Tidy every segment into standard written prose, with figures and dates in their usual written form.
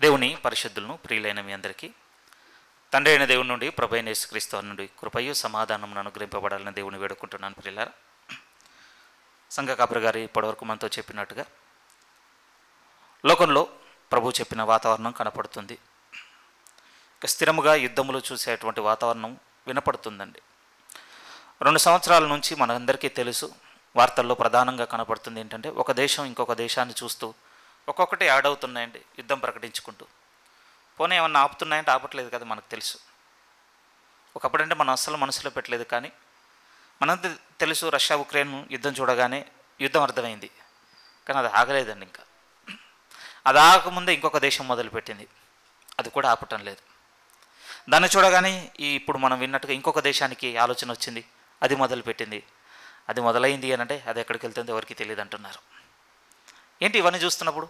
దేవుని పరిశుద్ధులను ప్రియులైన మీ అందరికీ తండ్రి అయిన దేవుని నుండి ప్రభు అయిన యేసుక్రీస్తు నుండి కృపయు సమాధానం అనుగ్రహింపబడాలని దేవుని వేడుకుంటున్నాను. ప్రియులారా, సంఘ కాపరి గారి ఇప్పటివరకు మనతో చెప్పినట్టుగా లోకంలో ప్రభు చెప్పిన వాతావరణం కనపడుతుంది. ఇక స్థిరముగా యుద్ధములు చూసేటువంటి వాతావరణం వినపడుతుందండి. 2 సంవత్సరాల నుంచి మనందరికీ తెలుసు, వార్తల్లో ప్రధానంగా కనపడుతుంది ఏంటంటే, ఒక దేశం ఇంకొక దేశాన్ని చూస్తూ ఒక్కొక్కటి యాడ్ అవుతున్నాయండి, యుద్ధం ప్రకటించుకుంటూ. పోనీ ఏమన్నా ఆపుతున్నాయంటే ఆపట్లేదు కదా, మనకు తెలుసు. ఒకప్పుడంటే మనం అస్సలు మనసులో పెట్టలేదు, కానీ మనంతా తెలుసు. రష్యా ఉక్రెయిన్ యుద్ధం చూడగానే యుద్ధం అర్థమైంది, కానీ అది ఆగలేదండి. ఇంకా అది ఆగకముందే ఇంకొక దేశం మొదలుపెట్టింది, అది కూడా ఆపటం లేదు. దాన్ని చూడగానే ఇప్పుడు మనం విన్నట్టుగా ఇంకొక దేశానికి ఆలోచన వచ్చింది, అది మొదలుపెట్టింది. అది మొదలైంది అని అంటే అది ఎక్కడికి వెళ్తుందో ఎవరికి తెలియదు అంటున్నారు. ఏంటి ఇవన్నీ చూస్తున్నప్పుడు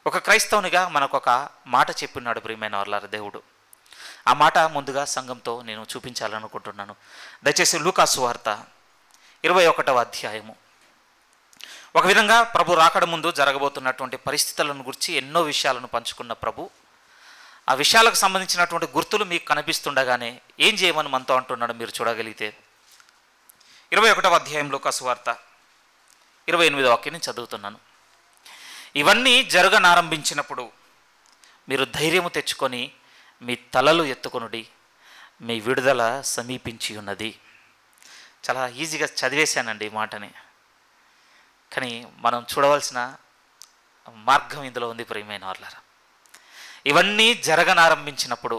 ఒక క్రైస్తవునిగా మనకు ఒక మాట చెప్పినాడు ప్రియమైన వారలారా దేవుడు. ఆ మాట ముందుగా సంఘంతో నేను చూపించాలనుకుంటున్నాను. దయచేసి లూకాసు వార్త 21వ అధ్యాయము. ఒక విధంగా ప్రభు రాకడ ముందు జరగబోతున్నటువంటి పరిస్థితులను గురించి ఎన్నో విషయాలను పంచుకున్న ప్రభు, ఆ విషయాలకు సంబంధించినటువంటి గుర్తులు మీకు కనిపిస్తుండగానే ఏం చేయమని మనతో అంటున్నాడు మీరు చూడగలిగితే. 21వ అధ్యాయం లూకాసు వార్త 28వ వాక్యాన్ని చదువుతున్నాను. ఇవన్నీ జరగనారంభించినప్పుడు మీరు ధైర్యము తెచ్చుకొని మీ తలలు ఎత్తుకొనుడి, మీ విడుదల సమీపించి ఉన్నది. చాలా ఈజీగా చదివేశానండి ఈ మాటని, కానీ మనం చూడవలసిన మార్గం ఇందులో ఉంది ప్రియమైన వారలారా. ఇవన్నీ జరగనారంభించినప్పుడు,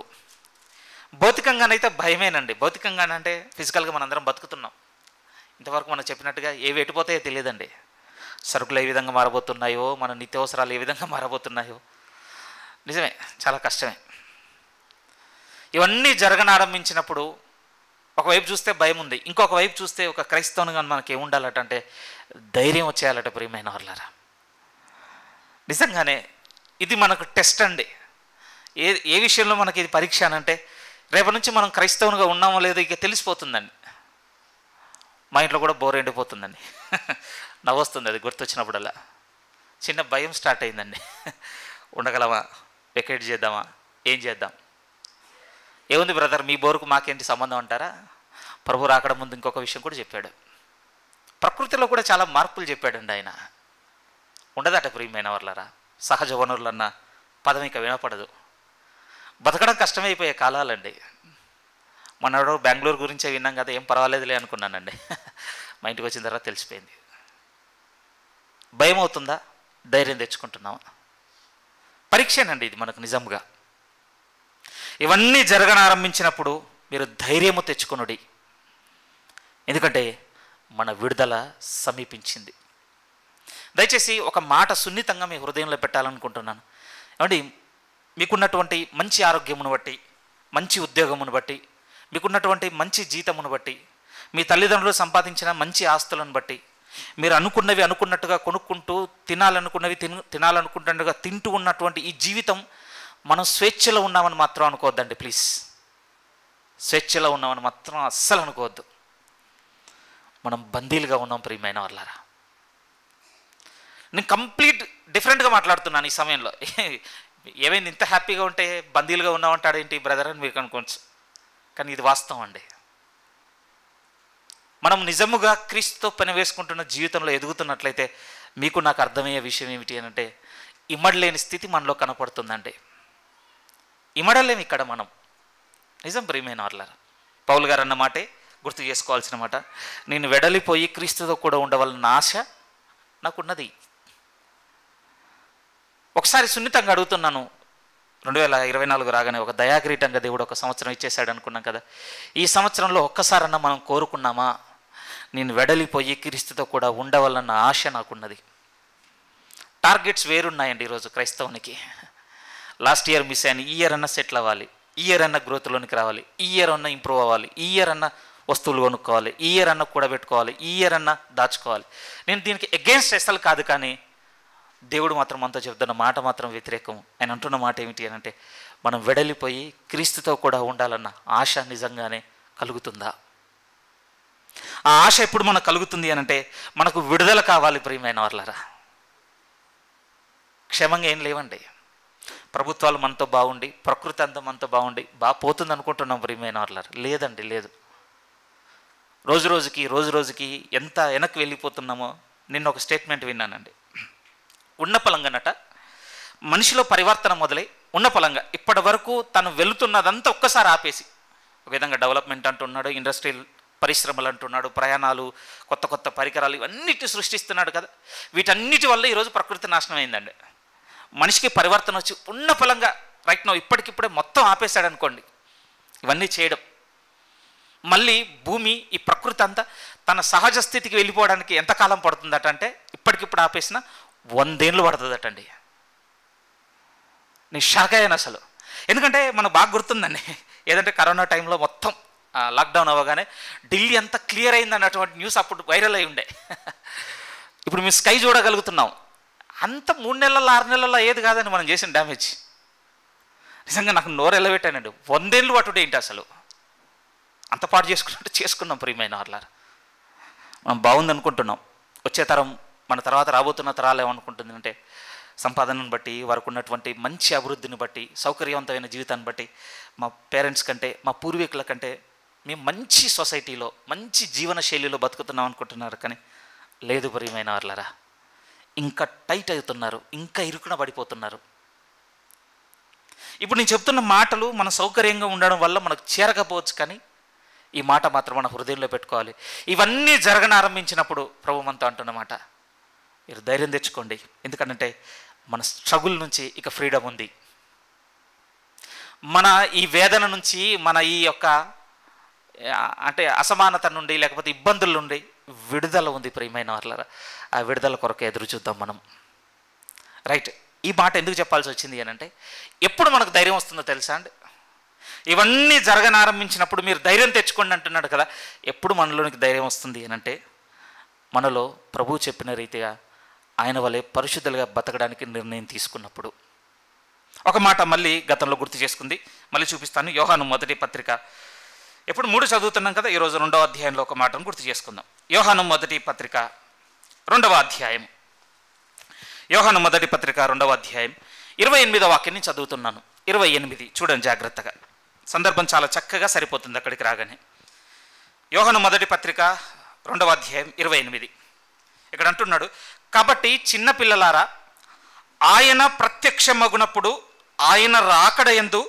భౌతికంగానైతే భయమేనండి. భౌతికంగానంటే ఫిజికల్గా మనందరం బతుకుతున్నాం. ఇంతవరకు మనం చెప్పినట్టుగా ఏవి ఎటుపోతాయో తెలియదండి. సరుకులు ఏ విధంగా మారబోతున్నాయో, మన నిత్యావసరాలు ఏ విధంగా మారబోతున్నాయో నిజమే, చాలా కష్టమే. ఇవన్నీ జరగనారంభించినప్పుడు ఒకవైపు చూస్తే భయం ఉంది, ఇంకొక వైపు చూస్తే ఒక క్రైస్తవునిగా మనకి ఏముండాలట అంటే ధైర్యం వచ్చేయాలట ప్రియమైన వారలారా. నిజంగానే ఇది మనకు టెస్ట్ అండి. ఏ విషయంలో మనకి ఇది పరీక్ష అనంటే, రేపటి నుంచి మనం క్రైస్తవునిగా ఉన్నామో లేదో ఇక తెలిసిపోతుందండి. మా ఇంట్లో కూడా బోర్ ఎండిపోతుందండి. నవ్వొస్తుంది అది గుర్తొచ్చినప్పుడల్లా. చిన్న భయం స్టార్ట్ అయిందండి. ఉండగలమా, వెకేట్ చేద్దామా, ఏం చేద్దాం? ఏముంది బ్రదర్, మీ బోరుకు మాకేంటి సంబంధం అంటారా? ప్రభు రాకడ ముందు ఇంకొక విషయం కూడా చెప్పాడు. ప్రకృతిలో కూడా చాలా మార్పులు చెప్పాడండి ఆయన. ఉండదట ప్రియమైన వారలారా. సహజ వనరులన్న పదం ఇక వినపడదు. బతకడం కష్టమైపోయే కాలాలండి. మొన్నడు బెంగళూరు గురించే విన్నాం కదా, ఏం పర్వాలేదులే అనుకున్నానండి. మా ఇంటికి వచ్చిన తర్వాత తెలిసిపోయింది. భయం అవుతుందా, ధైర్యం తెచ్చుకుంటున్నామా? పరీక్షేనండి ఇది మనకు నిజంగా. ఇవన్నీ జరగనారంభించినప్పుడు మీరు ధైర్యము తెచ్చుకొనుడి, ఎందుకంటే మన విడుదల సమీపించింది. దయచేసి ఒక మాట సున్నితంగా మీ హృదయంలో పెట్టాలనుకుంటున్నాను. ఏమండి, మీకున్నటువంటి మంచి ఆరోగ్యమును బట్టి, మంచి ఉద్యోగమును బట్టి, మీకున్నటువంటి మంచి జీతమును బట్టి, మీ తల్లిదండ్రులు సంపాదించిన మంచి ఆస్తులను బట్టి, మీరు అనుకున్నవి అనుకున్నట్టుగా కొనుక్కుంటూ తినాలనుకున్నవి తినాలనుకుంటుండగా తింటూ ఉన్నటువంటి ఈ జీవితం మనం స్వేచ్ఛలో ఉన్నామని మాత్రం అనుకోవద్దండి. ప్లీజ్, స్వేచ్ఛలో ఉన్నామని మాత్రం అస్సలు అనుకోవద్దు. మనం బందీలుగా ఉన్నాం ప్రియమైన వారలారా. నేను కంప్లీట్ డిఫరెంట్గా మాట్లాడుతున్నాను ఈ సమయంలో. ఏమైంది, ఇంత హ్యాపీగా ఉంటే బందీలుగా ఉన్నామంటాడేంటి బ్రదర్ అని మీకు అనుకోవచ్చు, కానీ ఇది వాస్తవం అండి. మనం నిజముగా క్రీస్తుతో పని వేసుకుంటున్న జీవితంలో ఎదుగుతున్నట్లయితే మీకు నాకు అర్థమయ్యే విషయం ఏమిటి అని అంటే, ఇమ్మడలేని స్థితి మనలో కనపడుతుందండి. ఇమ్మడలేము ఇక్కడ మనం. నిజం ప్రియమైన వారలారా. పౌలు గారు అన్న మాటే గుర్తు చేసుకోవాల్సిన మాట. నేను వెడలిపోయి క్రీస్తుతో కూడా ఉండవలన ఆశ నాకున్నది. ఒకసారి సున్నితంగా అడుగుతున్నాను, 2024 రాగానే ఒక దయాకిరీటంగా దేవుడు ఒక సంవత్సరం ఇచ్చేశాడు అనుకున్నాం కదా. ఈ సంవత్సరంలో ఒక్కసారన్నా మనం కోరుకున్నామా, నేను వెడలిపోయి క్రీస్తుతో కూడా ఉండవలన్న ఆశ నాకున్నది. టార్గెట్స్ వేరున్నాయండి ఈరోజు క్రైస్తవునికి. లాస్ట్ ఇయర్ మిస్ అయ్యాను, ఈ ఇయర్ అన్నా సెటిల్ అవ్వాలి, ఈ ఇయర్ అన్నా గ్రోత్లోనికి రావాలి, ఈ ఇయర్ అన్నా ఇంప్రూవ్ అవ్వాలి, ఈ ఇయర్ అన్నా వస్తువులు కొనుక్కోవాలి, ఈ ఇయర్ అన్నా కూడబెట్టుకోవాలి, ఈ ఇయర్ అన్నా దాచుకోవాలి. నేను దీనికి అగెయిన్స్ట్ అసలు కాదు, కానీ దేవుడు మాత్రం మనతో చెప్తున్న మాట మాత్రం వ్యతిరేకం. ఆయన అంటున్న మాట ఏమిటి అని అంటే, మనం వెడలిపోయి క్రీస్తుతో కూడా ఉండాలన్న ఆశ నిజంగానే కలుగుతుందా? ఆ ఆశ ఎప్పుడు మనకు కలుగుతుంది అని అంటే, మనకు విడుదల కావాలి ప్రియమైన వారలారా. క్షేమంగా ఏం లేవండి. ప్రభుత్వాలు మనతో బాగుండి, ప్రకృతి అంతా మనతో బాగుండి బాగా పోతుంది అనుకుంటున్నాం ప్రియమైన వాళ్ళారు. లేదండి, లేదు. రోజు రోజుకి ఎంత వెనక్కి వెళ్ళిపోతున్నామో. నిన్న ఒక స్టేట్మెంట్ విన్నానండి. ఉన్న పలంగానట మనిషిలో పరివర్తన మొదలై ఉన్న పలంగా ఇప్పటి వరకు తను వెళుతున్నదంతా ఒక్కసారి ఆపేసి, ఒక విధంగా డెవలప్మెంట్ అంటున్నాడు, ఇండస్ట్రియల్ పరిశ్రమలు అంటున్నాడు, ప్రయాణాలు, కొత్త కొత్త పరికరాలు, ఇవన్నిటి సృష్టిస్తున్నాడు కదా. వీటన్నిటి వల్ల ఈరోజు ప్రకృతి నాశనం అయిందండి. మనిషికి పరివర్తన వచ్చి ఉన్న పలంగా రైట్ నో ఇప్పటికిప్పుడే మొత్తం ఆపేశాడు అనుకోండి ఇవన్నీ చేయడం. మళ్ళీ భూమి, ఈ ప్రకృతి అంతా తన సహజ స్థితికి వెళ్ళిపోవడానికి ఎంతకాలం పడుతుందట అంటే, ఇప్పటికిప్పుడు ఆపేసిన 100 ఏళ్ళు పడుతుందటండి. నేను షాక్ అయ్యాను అసలు. ఎందుకంటే మనకు బాగా గుర్తుందండి, ఏదంటే కరోనా టైంలో మొత్తం లాక్డౌన్ అవ్వగానే ఢిల్లీ అంతా క్లియర్ అయింది అన్నటువంటి న్యూస్ అప్పుడు వైరల్ అయి ఉండే. ఇప్పుడు మేము స్కై చూడగలుగుతున్నాం. అంత 3 నెలల్లో 6 నెలల్లో ఏది కాదని మనం చేసిన డ్యామేజ్. నిజంగా నాకు నోరు ఎల్లబెట్టానండి. 100 ఏళ్ళు పట్టుడు ఏంటి అసలు, అంత పాటు చేసుకున్నాం ప్రియమైన వాళ్ళారా. మనం బాగుంది అనుకుంటున్నాం. వచ్చే తరం, మన తర్వాత రాబోతున్న తరాలు ఏమనుకుంటుంది అంటే, సంపాదనను బట్టి, వారికి ఉన్నటువంటి మంచి అభివృద్ధిని బట్టి, సౌకర్యవంతమైన జీవితాన్ని బట్టి, మా పేరెంట్స్ కంటే, మా పూర్వీకుల కంటే మేము మంచి సొసైటీలో, మంచి జీవన శైలిలో బతుకుతున్నాం అనుకుంటున్నారు. కానీ లేదు ప్రియమైన వాళ్ళారా, ఇంకా టైట్ అవుతున్నారు, ఇంకా ఇరుకున పడిపోతున్నారు. ఇప్పుడు నేను చెప్తున్న మాటలు మన సౌకర్యంగా ఉండడం వల్ల మనకు చేరకపోవచ్చు, కానీ ఈ మాట మాత్రం మన హృదయంలో పెట్టుకోవాలి. ఇవన్నీ జరగనారంభించినప్పుడు ప్రభు మనతో అంటున్నమాట, మీరు ధైర్యం తెచ్చుకోండి. ఎందుకంటే మన స్ట్రగుల్ నుంచి ఇక ఫ్రీడమ్ ఉంది. మన ఈ వేదన నుంచి, మన ఈ యొక్క అంటే అసమానత నుండి, లేకపోతే ఇబ్బందుల నుండి విడుదల ఉంది ప్రియమైన వాళ్ళారా. ఆ విడుదల కొరకు ఎదురు చూద్దాం మనం. రైట్, ఈ మాట ఎందుకు చెప్పాల్సి వచ్చింది అని అంటే, ఎప్పుడు మనకు ధైర్యం వస్తుందో తెలుసా అండి? ఇవన్నీ జరగనారంభించినప్పుడు మీరు ధైర్యం తెచ్చుకోండి అంటున్నాడు కదా. ఎప్పుడు మనలోనికి ధైర్యం వస్తుంది అని అంటే, మనలో ప్రభువు చెప్పిన రీతిగా ఆయన వలె పరిశుద్ధులుగా బతకడానికి నిర్ణయం తీసుకున్నప్పుడు. ఒక మాట మళ్ళీ గతంలో గుర్తు చేసుకుంది, మళ్ళీ చూపిస్తాను. యోహాను మొదటి పత్రిక, ఎప్పుడు 3 చదువుతున్నాం కదా, ఈరోజు 2వ అధ్యాయంలో ఒక మాటను గుర్తు చేసుకుందాం. యోహాను మొదటి పత్రిక 2వ అధ్యాయం, యోహాను మొదటి పత్రిక 2వ అధ్యాయం 28వ వాక్యం నుంచి చదువుతున్నాను. 28 చూడండి జాగ్రత్తగా, సందర్భం చాలా చక్కగా సరిపోతుంది అక్కడికి రాగానే. యోహాను మొదటి పత్రిక 2వ అధ్యాయం 28 ఇక్కడ అంటున్నాడు, కాబట్టి చిన్నపిల్లలారా, ఆయన ప్రత్యక్షమగునప్పుడు ఆయన రాకడ యందు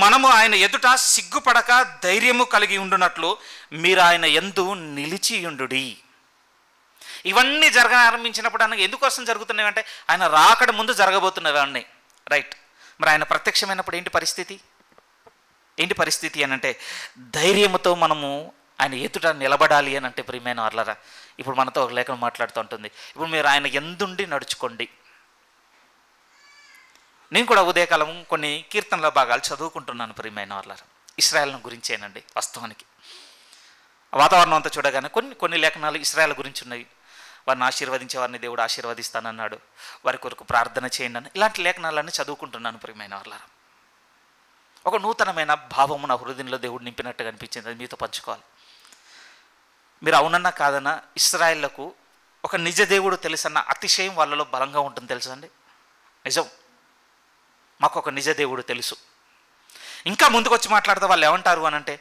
మనము ఆయన ఎదుట సిగ్గుపడక ధైర్యము కలిగి ఉండునట్లు మీరు ఆయన యందు నిలిచియుండుడి. ఇవన్నీ జరగనారంభించినప్పుడు అనగా ఎందుకోసం జరుగుతున్నాయి అంటే, ఆయన రాకడ ముందు జరగబోతున్నవి అన్నీ. రైట్, మరి ఆయన ప్రత్యక్షమైనప్పుడు ఏంటి పరిస్థితి అని అంటే, ధైర్యముతో మనము ఆయన ఎదుట నిలబడాలి అని అంటే ప్రియమైన వాళ్ళారా. ఇప్పుడు మనతో ఒక లేఖనం మాట్లాడుతూ ఉంటుంది, ఇప్పుడు మీరు ఆయన ఎందుండి నడుచుకోండి. నేను కూడా ఉదయకాలం కొన్ని కీర్తనల భాగాలు చదువుకుంటున్నాను ప్రియమైన వాళ్ళారా. ఇశ్రాయేల్ను గురించేనండి. వాస్తవానికి వాతావరణం అంతా చూడగానే కొన్ని లేఖనాలు ఇశ్రాయేల్ గురించి ఉన్నాయి. వారిని ఆశీర్వదించే వారిని దేవుడు ఆశీర్వదిస్తానన్నాడు, వారి కొరకు ప్రార్థన చేయండి అని, ఇలాంటి లేఖనాలన్నీ చదువుకుంటున్నాను ప్రియమైన వాళ్ళారా. ఒక నూతనమైన భావము నా హృదయంలో దేవుడు నింపినట్టుగా అనిపించింది, అది మీతో పంచుకోవాలి. మీరు అవునన్నా కాదన్నా ఇశ్రాయేళ్లకు ఒక నిజ దేవుడు తెలుసన్న అతిశయం వాళ్ళలో బలంగా ఉంటుంది తెలుసా అండి. నిజం, మాకు ఒక నిజ దేవుడు తెలుసు. ఇంకా ముందుకు వచ్చి మాట్లాడితే వాళ్ళు ఏమంటారు అని అంటే,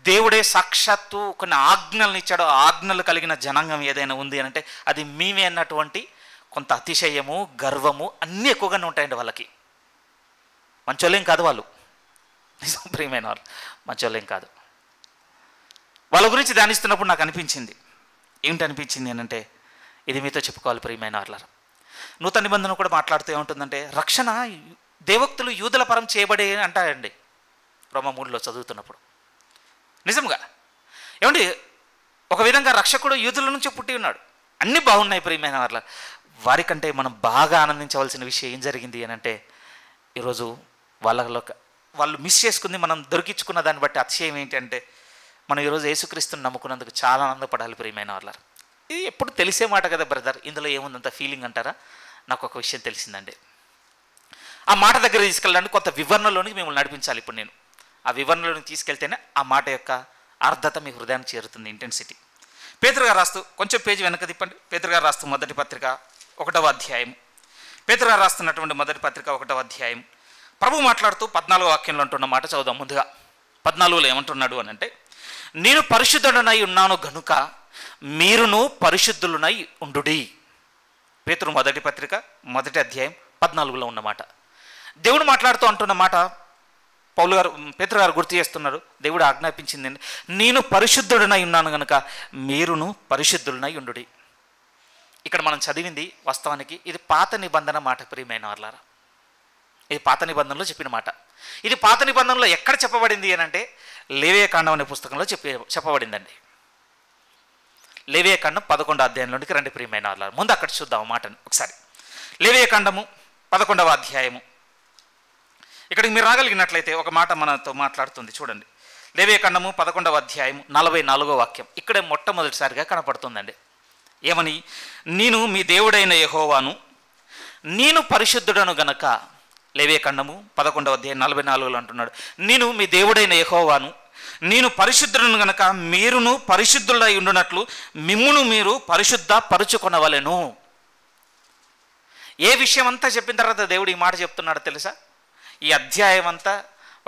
దేవుడే సాక్షాత్తు కొన్ని ఆజ్ఞలను ఇచ్చాడు, ఆజ్ఞలు కలిగిన జనాంగం ఏదైనా ఉంది అని అంటే అది మేమే అన్నటువంటి కొంత అతిశయము, గర్వము అన్నీ ఎక్కువగానే ఉంటాయండి వాళ్ళకి. మంచోళ్ళేం కాదు వాళ్ళు, నిజం ప్రియమైన వాళ్ళు మంచోళ్ళేం కాదు. వాళ్ళ గురించి ధ్యానిస్తున్నప్పుడు నాకు అనిపించింది, ఏమిటనిపించింది అని అంటే, ఇది మీతో చెప్పుకోవాలి ప్రియమైన వాళ్ళారా. నూతన నిబంధన కూడా మాట్లాడుతూ ఏముంటుందంటే, రక్షణ దేవోక్తులు యూదుల పరం చేయబడే అంటారండి రోమా 3లో చదువుతున్నప్పుడు. నిజంగా ఏమండి, ఒక విధంగా రక్షకుడు యూదుల నుంచి పుట్టి ఉన్నాడు, అన్నీ బాగున్నాయి ప్రియమైన వాళ్ళ. వారికంటే మనం బాగా ఆనందించవలసిన విషయం ఏం జరిగింది అని అంటే, ఈరోజు వాళ్ళు మిస్ చేసుకుంది మనం దొరికించుకున్న దాన్ని బట్టి అతిశయం ఏంటంటే, మనం ఈరోజు యేసుక్రీస్తుని నమ్ముకున్నందుకు చాలా ఆనందపడాలి ప్రియమైన వాళ్ళ. ఇది ఎప్పుడు తెలిసే మాట కదా బ్రదర్, ఇందులో ఏముందంత ఫీలింగ్ అంటారా? నాకు ఒక విషయం తెలిసిందండి. ఆ మాట దగ్గర తీసుకెళ్ళడానికి కొంత వివరణలోనికి మిమ్మల్ని నడిపించాలి. ఇప్పుడు నేను ఆ వివరణలోనికి తీసుకెళ్తేనే ఆ మాట యొక్క అర్థత మీ హృదయానికి చేరుతుంది, ఇంటెన్సిటీ. పేతురు గారు రాస్తూ, కొంచెం పేజీ వెనక తిప్పండి. పేతురు గారు రాస్తూ మొదటి పత్రిక 1వ అధ్యాయం, పేతురు గారు రాస్తున్నటువంటి మొదటి పత్రిక 1వ అధ్యాయం ప్రభు మాట్లాడుతూ 14వ వాక్యంలో అంటున్న మాట చదువుదాం. ముందుగా 14లో ఏమంటున్నాడు అని అంటే, నేను పరిశుద్ధుడనై ఉన్నాను గనుక మీరును పరిశుద్ధులనై ఉండుడి. పేతురు మొదటి పత్రిక 1వ అధ్యాయం 14లో ఉన్నమాట. దేవుడు మాట్లాడుతూ అంటున్న మాట పేతురు గారు గుర్తు చేస్తున్నారు. దేవుడు ఆజ్ఞాపించింది, నేను పరిశుద్ధుడనై ఉన్నాను గనుక మీరును పరిశుద్ధులనై ఉండుడి. ఇక్కడ మనం చదివింది వాస్తవానికి ఇది పాత నిబంధన మాట ప్రియమైన వారలారా. ఇది పాత నిబంధనలో చెప్పిన మాట. ఇది పాత నిబంధనలో ఎక్కడ చెప్పబడింది అని అంటే లేవియకాండం అనే పుస్తకంలో చెప్పబడిందండి. లేవియకాండం 11వ అధ్యాయంలోనికి రండి ప్రియమైన వారలారా. ముందు అక్కడ చూద్దాం మాటను ఒకసారి. లేవియకాండము 11వ అధ్యాయము. ఇక్కడికి మీరు రాగలిగినట్లయితే ఒక మాట మనతో మాట్లాడుతుంది చూడండి. లేవియకాండము 11వ అధ్యాయము 44వ వాక్యం ఇక్కడే మొట్టమొదటిసారిగా కనపడుతుందండి. ఏమని? నేను మీ దేవుడైన యెహోవాను, నేను పరిశుద్ధుడను గనక. లేవియకాండము 11వ అధ్యాయం 44లో అంటున్నాడు, నేను మీ దేవుడైన యెహోవాను, నేను పరిశుద్ధుడను గనక మీరును పరిశుద్ధులై ఉండునట్లు మిమ్మును మీరు పరిశుద్ధ పరుచుకొనవలెను. ఏ విషయం అంతా చెప్పిన తర్వాత దేవుడు ఈ మాట చెప్తున్నాడో తెలుసా? ఈ అధ్యాయం అంతా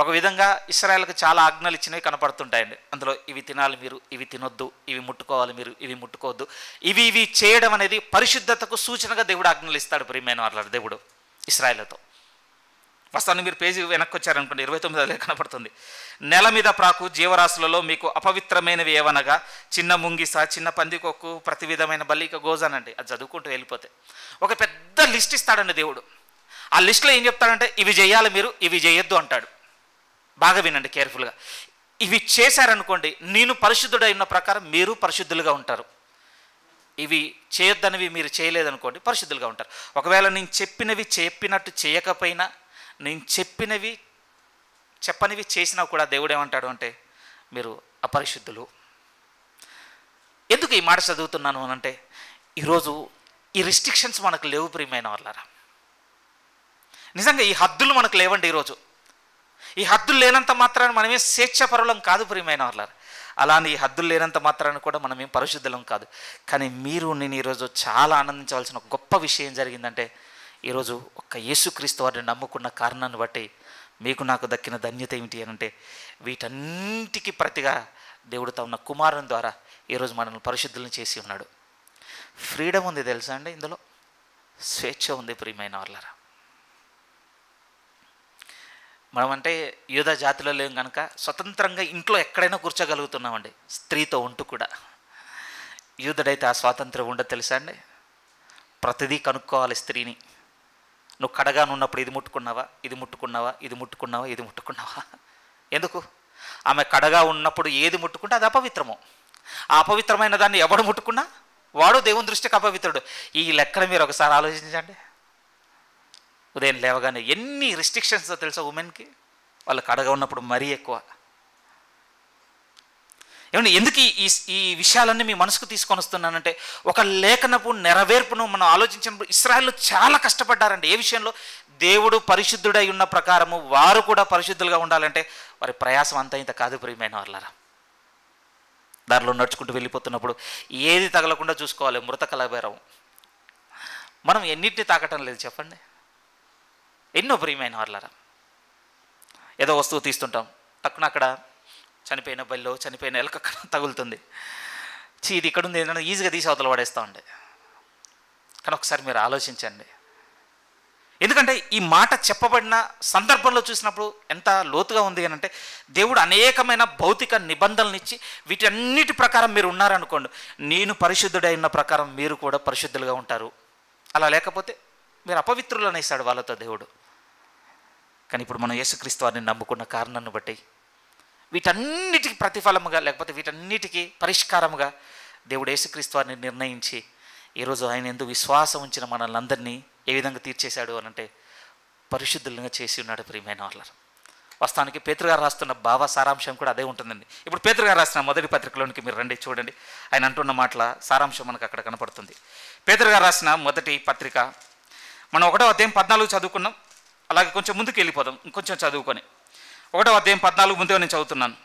ఒక విధంగా ఇశ్రాయేలుకు చాలా ఆజ్ఞలు ఇచ్చినవి కనపడుతుంటాయండి. అందులో ఇవి తినాలి మీరు, ఇవి తినొద్దు, ఇవి ముట్టుకోవాలి మీరు, ఇవి ముట్టుకోవద్దు, ఇవి చేయడం అనేది పరిశుద్ధతకు సూచనగా దేవుడు ఆజ్ఞలు ఇస్తాడు ప్రియమైన వారలారా. దేవుడు ఇశ్రాయేలుతో వాస్తవాన్ని మీరు పేజీ వెనక్కి వచ్చారనుకోండి 29లో కనపడుతుంది. నెల మీద ప్రాకు జీవరాశులలో మీకు అపవిత్రమైనవి ఏవనగా చిన్న ముంగిస, చిన్న పందికొక్కు, ప్రతి విధమైన బలిక గోజానండి. అది చదువుకుంటూ వెళ్ళిపోతే ఒక పెద్ద లిస్ట్ ఇస్తాడండి దేవుడు. ఆ లిస్టులో ఏం చెప్తాడంటే ఇవి చేయాలి మీరు, ఇవి చేయొద్దు అంటాడు. బాగా వినండి కేర్ఫుల్గా. ఇవి చేశారనుకోండి నేను పరిశుద్ధుడై ఉన్న ప్రకారం మీరు పరిశుద్ధులుగా ఉంటారు. ఇవి చేయొద్దనివి మీరు చేయలేదనుకోండి పరిశుద్ధులుగా ఉంటారు. ఒకవేళ నేను చెప్పినవి చెప్పినట్టు చేయకపోయినా, నేను చెప్పనివి చేసినా కూడా దేవుడు ఏమంటాడు అంటే మీరు అపరిశుద్ధులు. ఎందుకు ఈ మాట చదువుతున్నాను అనంటే ఈరోజు ఈ రిస్ట్రిక్షన్స్ మనకు లేవు ప్రియమైన వాళ్ళారా. నిజంగా ఈ హద్దులు మనకు లేవండి. ఈరోజు ఈ హద్దులు లేనంత మాత్రాన మనమే స్వేచ్ఛపరులం కాదు ప్రియమైన వాళ్ళారా. అలానే ఈ హద్దులు లేనంత మాత్రాన కూడా మనమేం పరిశుద్ధులం కాదు. కానీ మీరు నేను ఈరోజు చాలా ఆనందించవలసిన గొప్ప విషయం జరిగిందంటే ఈరోజు ఒక్క యేసుక్రీస్తు వారిని నమ్ముకున్న కారణాన్ని బట్టి మీకు నాకు దక్కిన ధన్యత ఏమిటి అని అంటే వీటన్నిటికీ ప్రతిగా దేవుడు తన కుమారుని ద్వారా ఈరోజు మనల్ని పరిశుద్ధులను చేసి ఉన్నాడు. ఫ్రీడమ్ ఉంది తెలుసా అండి, ఇందులో స్వేచ్ఛ ఉంది ప్రియమైన వాళ్ళారా. మనమంటే యూదా జాతిలో లేం కనుక స్వతంత్రంగా ఇంట్లో ఎక్కడైనా కూర్చోగలుగుతున్నామండి, స్త్రీతో ఉంటూ కూడా. యూదుడైతే ఆ స్వాతంత్రం ఉండదు తెలుసా అండి. ప్రతిదీ కనుక్కోవాలి స్త్రీని. నువ్వు కడగా ఉన్నప్పుడు ఇది ముట్టుకున్నావా, ఇది ముట్టుకున్నావా, ఇది ముట్టుకున్నావా, ఇది ముట్టుకున్నావా. ఎందుకు? ఆమె కడగా ఉన్నప్పుడు ఏది ముట్టుకుంటే అది అపవిత్రము. ఆ అపవిత్రమైన దాన్ని ఎవడు ముట్టుకున్నా వాడు దేవుని దృష్టికి అపవిత్రుడు. ఈ లెక్కన మీరు ఒకసారి ఆలోచించండి. ఉదయం లేవగానే ఎన్ని రిస్ట్రిక్షన్స్ తెలుసా ఉమెన్కి. వాళ్ళు కడగా ఉన్నప్పుడు మరీ ఎక్కువ. ఏమంటే ఎందుకు ఈ విషయాలన్నీ మీ మనసుకు తీసుకొని వస్తున్నానంటే ఒక లేఖనపు నెరవేర్పును మనం ఆలోచించినప్పుడు ఇశ్రాయేలు చాలా కష్టపడ్డారండి. ఏ విషయంలో? దేవుడు పరిశుద్ధుడై ఉన్న ప్రకారము వారు కూడా పరిశుద్ధులుగా ఉండాలంటే వారి ప్రయాసం అంతా ఇంత కాదు ప్రియమైన వాళ్ళారా. దారిలో నడుచుకుంటూ వెళ్ళిపోతున్నప్పుడు ఏది తగలకుండా చూసుకోవాలి. మృత కలబేరం మనం ఎన్నిటిని తాకటం లేదు చెప్పండి. ఎన్నో ప్రియమైన వాళ్ళారా. ఏదో వస్తువు తీస్తుంటాం, తక్కువ అక్కడ చనిపోయిన బల్లో చనిపోయిన ఎలక తగులుతుంది. ఇది ఇక్కడ ఉంది ఏంటంటే ఈజీగా తీసి అవతల పడేస్తూ ఉండే. కానీ ఒకసారి మీరు ఆలోచించండి. ఎందుకంటే ఈ మాట చెప్పబడిన సందర్భంలో చూసినప్పుడు ఎంత లోతుగా ఉంది అని అంటే దేవుడు అనేకమైన భౌతిక నిబంధనలు ఇచ్చి వీటన్నిటి ప్రకారం మీరు ఉన్నారనుకోండి, నేను పరిశుద్ధుడైన ప్రకారం మీరు కూడా పరిశుద్ధులుగా ఉంటారు. అలా లేకపోతే మీరు అపవిత్రులు అనేసాడు వాళ్ళతో దేవుడు. కానీ ఇప్పుడు మనం యేసుక్రీస్తు వారిని నమ్ముకున్న కారణాన్ని బట్టి వీటన్నిటికీ ప్రతిఫలముగా లేకపోతే వీటన్నిటికీ పరిష్కారముగా దేవుడు యేసుక్రీస్తు వారిని నిర్ణయించి ఈరోజు ఆయన ఎందుకు విశ్వాసం ఉంచిన మనల్ని అందరినీ ఏ విధంగా తీర్చేశాడు అని అంటే పరిశుద్ధులుగా చేసి ఉన్నాడు ప్రియమైన వాళ్ళారు. వాస్తవానికి పేతురు గారు రాస్తున్న భావ సారాంశం కూడా అదే ఉంటుందండి. ఇప్పుడు పేతురు గారు రాసిన మొదటి పత్రికలోనికి మీరు రండి, చూడండి. ఆయన అంటున్న మాటల సారాంశం మనకు అక్కడ కనపడుతుంది. పేతురు గారు రాసిన మొదటి పత్రిక మనం 1వ అధ్యాయం 14 చదువుకున్నాం. అలాగే కొంచెం ముందుకు వెళ్ళిపోదాం, ఇంకొంచెం చదువుకొని 1వ అధ్యాయం 14 ముందుగా నేను చదువుతున్నాను.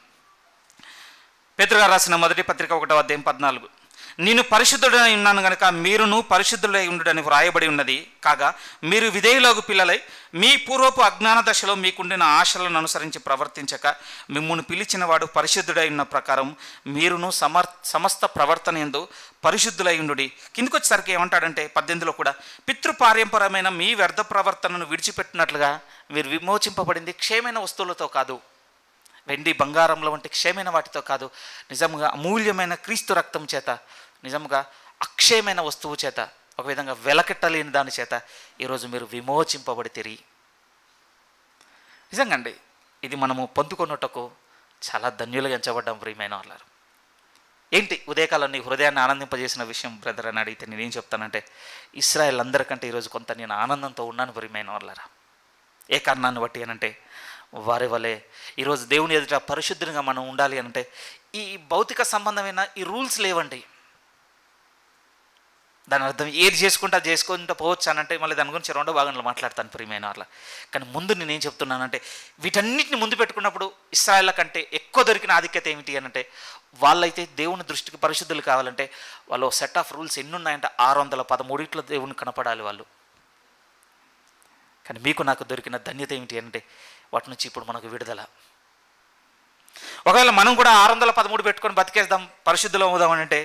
పేతురు గారు రాసిన మొదటి పత్రిక 1వ అధ్యాయం 14. నేను పరిశుద్ధుడై ఉన్నాను గనుక మీరును పరిశుద్ధులై ఉండుడని వ్రాయబడి ఉన్నది. కాగా మీరు విధేయులకు పిల్లలై మీ పూర్వపు అజ్ఞాన దశలో మీకుండిన ఆశలను అనుసరించి ప్రవర్తించక మిమ్మును పిలిచిన వాడు పరిశుద్ధుడై ఉన్న ప్రకారం మీరును సమస్త ప్రవర్తన యందు పరిశుద్ధులై ఉండుడి. కిందకు వచ్చేసరికి ఏమంటాడంటే 18లో కూడా, పితృపారంపరమైన మీ వ్యర్థ ప్రవర్తనను విడిచిపెట్టినట్లుగా మీరు విమోచింపబడింది క్షేమైన వస్తువులతో కాదు, వెండి బంగారంలో వంటి క్షేమైన వాటితో కాదు, నిజంగా అమూల్యమైన క్రీస్తు రక్తం చేత, నిజంగా అక్షయమైన వస్తువు చేత, ఒక విధంగా వెలకెట్టలేని దాని చేత ఈరోజు మీరు విమోచింపబడి తిరిగి. నిజంగా అండి, ఇది మనము పొందుకొనుటకు చాలా ధన్యులుగా ఎంచబడ్డాం ప్రియమైన వాళ్ళారు. ఏంటి ఉదయకాలం నీ హృదయాన్ని ఆనందింపజేసిన విషయం బ్రదర్ అని అడిగితే నేనేం చెప్తానంటే, ఇశ్రాయేల్ అందరికంటే ఈరోజు కొంత నేను ఆనందంతో ఉన్నాను ప్రియమైన వాళ్ళారా. ఏ కారణాన్ని బట్టి అనంటే, వారి వలె ఈరోజు దేవుని ఎదుట పరిశుద్ధంగా మనం ఉండాలి అంటే ఈ భౌతిక సంబంధమైన ఈ రూల్స్ లేవండి. దాని అర్థం ఏది చేసుకుంటా చేసుకుంటూ పోవచ్చు అనంటే మళ్ళీ దాని గురించి రెండో భాగంలో మాట్లాడతాను ప్రియమైన వాళ్ళ. కానీ ముందు నేనేం చెప్తున్నానంటే, వీటన్నిటిని ముందు పెట్టుకున్నప్పుడు ఇశ్రాయేళ్ల కంటే ఎక్కువ దొరికిన ఆధిక్యత ఏమిటి అనంటే, వాళ్ళైతే దేవుని దృష్టికి పరిశుద్ధులు కావాలంటే వాళ్ళు సెట్ ఆఫ్ రూల్స్ ఎన్ని ఉన్నాయంటే 613 దేవుని కనపడాలి వాళ్ళు. కానీ మీకు నాకు దొరికిన ధన్యత ఏమిటి అంటే, వాటి నుంచి ఇప్పుడు మనకు విడుదల. ఒకవేళ మనం కూడా 613 పెట్టుకొని బతికేద్దాం, పరిశుద్ధులు అవుదామని అంటే,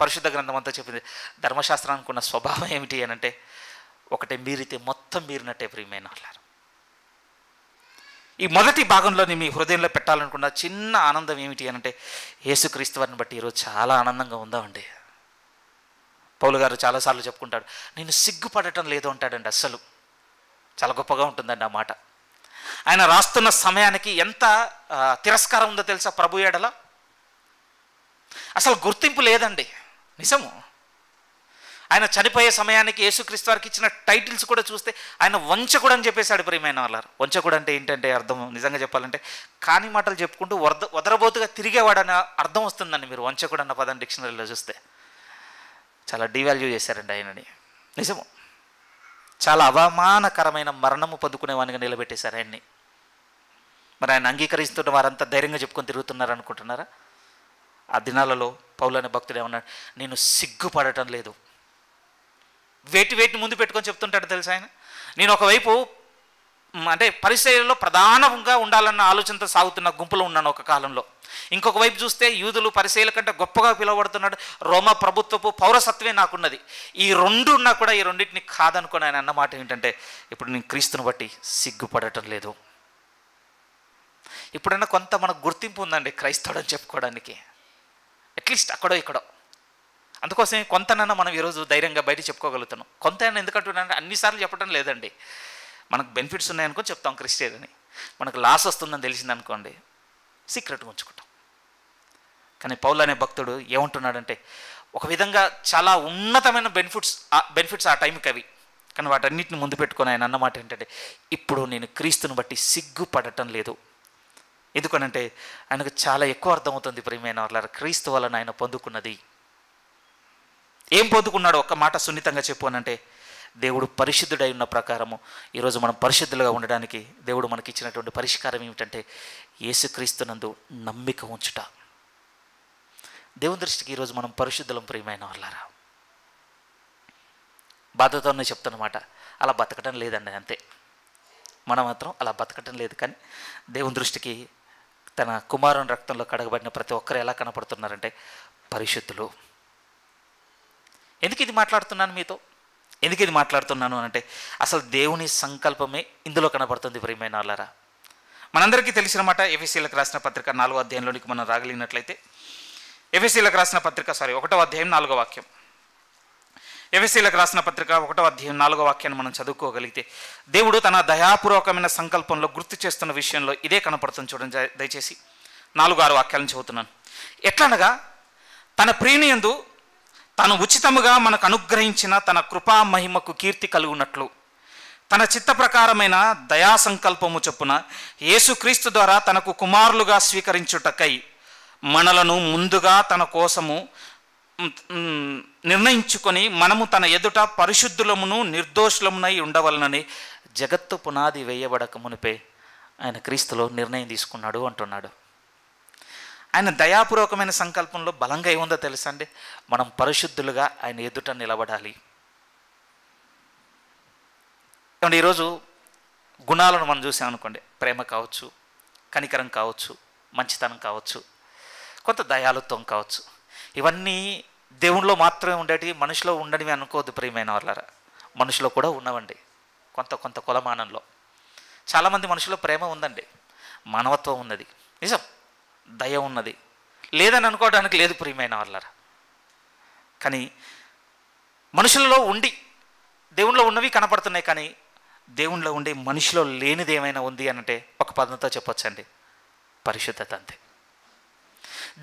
పరిశుద్ధ గ్రంథం అంతా చెప్పింది ధర్మశాస్త్రానికి ఉన్న స్వభావం ఏమిటి అని అంటే, ఒకటే మీరితే మొత్తం మీరినట్టే ప్రియమైన వాళ్ళారు. ఈ మొదటి భాగంలోని మీ హృదయంలో పెట్టాలనుకున్న చిన్న ఆనందం ఏమిటి అని అంటే, యేసుక్రీస్తు వారిని బట్టి ఈరోజు చాలా ఆనందంగా ఉందామండి. పౌలు గారు చాలాసార్లు చెప్పుకుంటాడు, నేను సిగ్గుపడటం లేదు అంటాడండి. అస్సలు చాలా గొప్పగా ఉంటుందండి ఆ మాట. ఆయన రాస్తున్న సమయానికి ఎంత తిరస్కారం ఉందో తెలుసా ప్రభు ఎడల. అసలు గుర్తింపు లేదండి. నిజము. ఆయన చనిపోయే సమయానికి యేసుక్రీస్తు వారికి ఇచ్చిన టైటిల్స్ కూడా చూస్తే ఆయన వంచకుడు అని చెప్పేశాడు ప్రియమైన వాళ్ళారు. వంచకుడు అంటే ఏంటంటే అర్థం నిజంగా చెప్పాలంటే కాని మాటలు చెప్పుకుంటూ వదరబోతుగా తిరిగేవాడని అర్థం వస్తుందండి. మీరు వంచకుడు అన్న పదాన్ని డిక్షనరీలో చూస్తే చాలా డివాల్యూ చేశారండి ఆయనని. నిజము. చాలా అవమానకరమైన మరణము పొందుకునేవానిగా నిలబెట్టేశారు ఆయన్ని. మరి ఆయన అంగీకరిస్తున్న వారంతా ధైర్యంగా చెప్పుకొని తిరుగుతున్నారు అనుకుంటున్నారా? ఆ దినాలలో పౌలు అనే భక్తుడు ఏమన్నాడు, నేను సిగ్గుపడటం లేదు. వేటిని ముందు పెట్టుకొని చెప్తుంటాడు తెలుసా ఆయన. నేను ఒకవైపు అంటే పరిసయ్యులలో ప్రధానంగా ఉండాలన్న ఆలోచనతో సాగుతున్న గుంపులో ఉన్నాను ఒక కాలంలో. ఇంకొక వైపు చూస్తే యూదులు పరిసయ్యుల కంటే గొప్పగా పిలువబడుతున్నాడు. రోమా ప్రభుత్వపు పౌరసత్వమే నాకున్నది. ఈ రెండు ఉన్నా కూడా ఈ రెండింటిని కాదనుకుని ఆయన అన్నమాట ఏంటంటే, ఇప్పుడు నేను క్రీస్తుని బట్టి సిగ్గుపడటం లేదు. ఇప్పుడైనా కొంత మనకు గుర్తింపు ఉందండి క్రైస్తవుడని చెప్పుకోవడానికి, అట్లీస్ట్ అక్కడో ఇక్కడో. అందుకోసమే కొంతనన్నా మనం ఈరోజు ధైర్యంగా బయట చెప్పుకోగలుగుతున్నాం. కొంత ఎందుకంటున్నానంటే అన్నిసార్లు చెప్పడం లేదండి. మనకు బెనిఫిట్స్ ఉన్నాయనుకో చెప్తాం క్రిస్టియన్ అని, మనకు లాస్ వస్తుందని తెలిసిందనుకోండి సీక్రెట్ ఉంచుకుంటాం. కానీ పౌలు అనే భక్తుడు ఏమంటున్నాడంటే, ఒక విధంగా చాలా ఉన్నతమైన బెనిఫిట్స్ ఆ టైంకి అవి. కానీ వాటన్నిటిని ముందు పెట్టుకొని ఆయన అన్నమాట ఏంటంటే, ఇప్పుడు నేను క్రీస్తుని బట్టి సిగ్గుపడటం లేదు. ఎందుకనంటే ఆయనకు చాలా ఎక్కువ అర్థమవుతుంది ప్రియమైన వాళ్ళ, క్రీస్తు వలన ఆయన పొందుకున్నది. ఏం పొందుకున్నాడు ఒక్క మాట సున్నితంగా చెప్పు అనంటే, దేవుడు పరిశుద్ధుడై ఉన్న ప్రకారము ఈరోజు మనం పరిశుద్ధులుగా ఉండడానికి దేవుడు మనకి ఇచ్చినటువంటి పరిష్కారం ఏమిటంటే, యేసుక్రీస్తునందు నమ్మిక ఉంచుట. దేవుని దృష్టికి ఈరోజు మనం పరిశుద్ధులం ప్రియమైన వాళ్ళారా. బాధతోనే చెప్తున్నమాట, అలా బతకటం లేదండి, అంతే. మనం మాత్రం అలా బతకటం లేదు. కానీ దేవుని దృష్టికి తన కుమారుని రక్తంలో కడగబడిన ప్రతి ఒక్కరు ఎలా కనపడుతున్నారంటే పరిశుద్ధులు. ఎందుకు ఇది మాట్లాడుతున్నాను మీతో, ఎందుకు ఇది మాట్లాడుతున్నాను అంటే, అసలు దేవుని సంకల్పమే ఇందులో కనపడుతుంది ప్రియమైన వాళ్ళారా. మనందరికీ తెలిసిన మాట, ఎఫెసీయులకు రాసిన పత్రిక 4వ అధ్యాయంలోనికి మనం రాగలిగినట్లయితే, ఎఫెసీయులకు రాసిన పత్రిక 1వ అధ్యాయం 4వ వాక్యం. ఎఫెసీయులకు రాసిన పత్రిక 1వ అధ్యాయం 4వ వాక్యాన్ని మనం చదువుకోగలిగితే, దేవుడు తన దయాపూర్వకమైన సంకల్పంలో గుర్తు చేస్తున్న విషయంలో ఇదే కనపడుతుంది. చూడండి దయచేసి 4-6 వాక్యాలను చదువుతున్నాను. ఎట్లనగా తన ప్రియనియందు తాను ఉచితముగా మనకు అనుగ్రహించిన తన కృపా మహిమకు కీర్తి కలుగునట్లు తన చిత్త ప్రకారమైన దయా సంకల్పము చొప్పున యేసుక్రీస్తు ద్వారా తనకు కుమారులుగా స్వీకరించుటకై మనలను ముందుగా తన కోసము నిర్ణయించుకొని మనము తన ఎదుట పరిశుద్ధులమును నిర్దోషులమునై ఉండవలనని జగత్తు పునాది వేయబడక మునిపే ఆయన క్రీస్తులో నిర్ణయం తీసుకున్నాడు అంటున్నాడు. ఆయన దయాపూర్వకమైన సంకల్పంలో బలంగా ఏముందో తెలుసా అండి? మనం పరిశుద్ధులుగా ఆయన ఎదుట నిలబడాలి. ఏమంటే ఈరోజు గుణాలను మనం చూసామనుకోండి, ప్రేమ కావచ్చు, కనికరం కావచ్చు, మంచితనం కావచ్చు, కొంత దయాలుత్వం కావచ్చు, ఇవన్నీ దేవునిలో మాత్రమే ఉండేటివి, మనిషిలో ఉండనివి అనుకోవద్దు ప్రియమైన వాళ్ళారా. మనుషులో కూడా ఉన్నవండి కొంత కొంత కొలమానంలో. చాలామంది మనుషులో ప్రేమ ఉందండి, మానవత్వం ఉన్నది, నిజం, దయ ఉన్నది, లేదని అనుకోవడానికి లేదు ప్రియమైన వాళ్ళారా. కానీ మనుషులలో ఉండి దేవునిలో ఉన్నవి కనపడుతున్నాయి, కానీ దేవునిలో ఉండి మనిషిలో లేనిది ఏమైనా ఉంది అనంటే ఒక పదంతో చెప్పొచ్చండి, పరిశుద్ధత అంతే.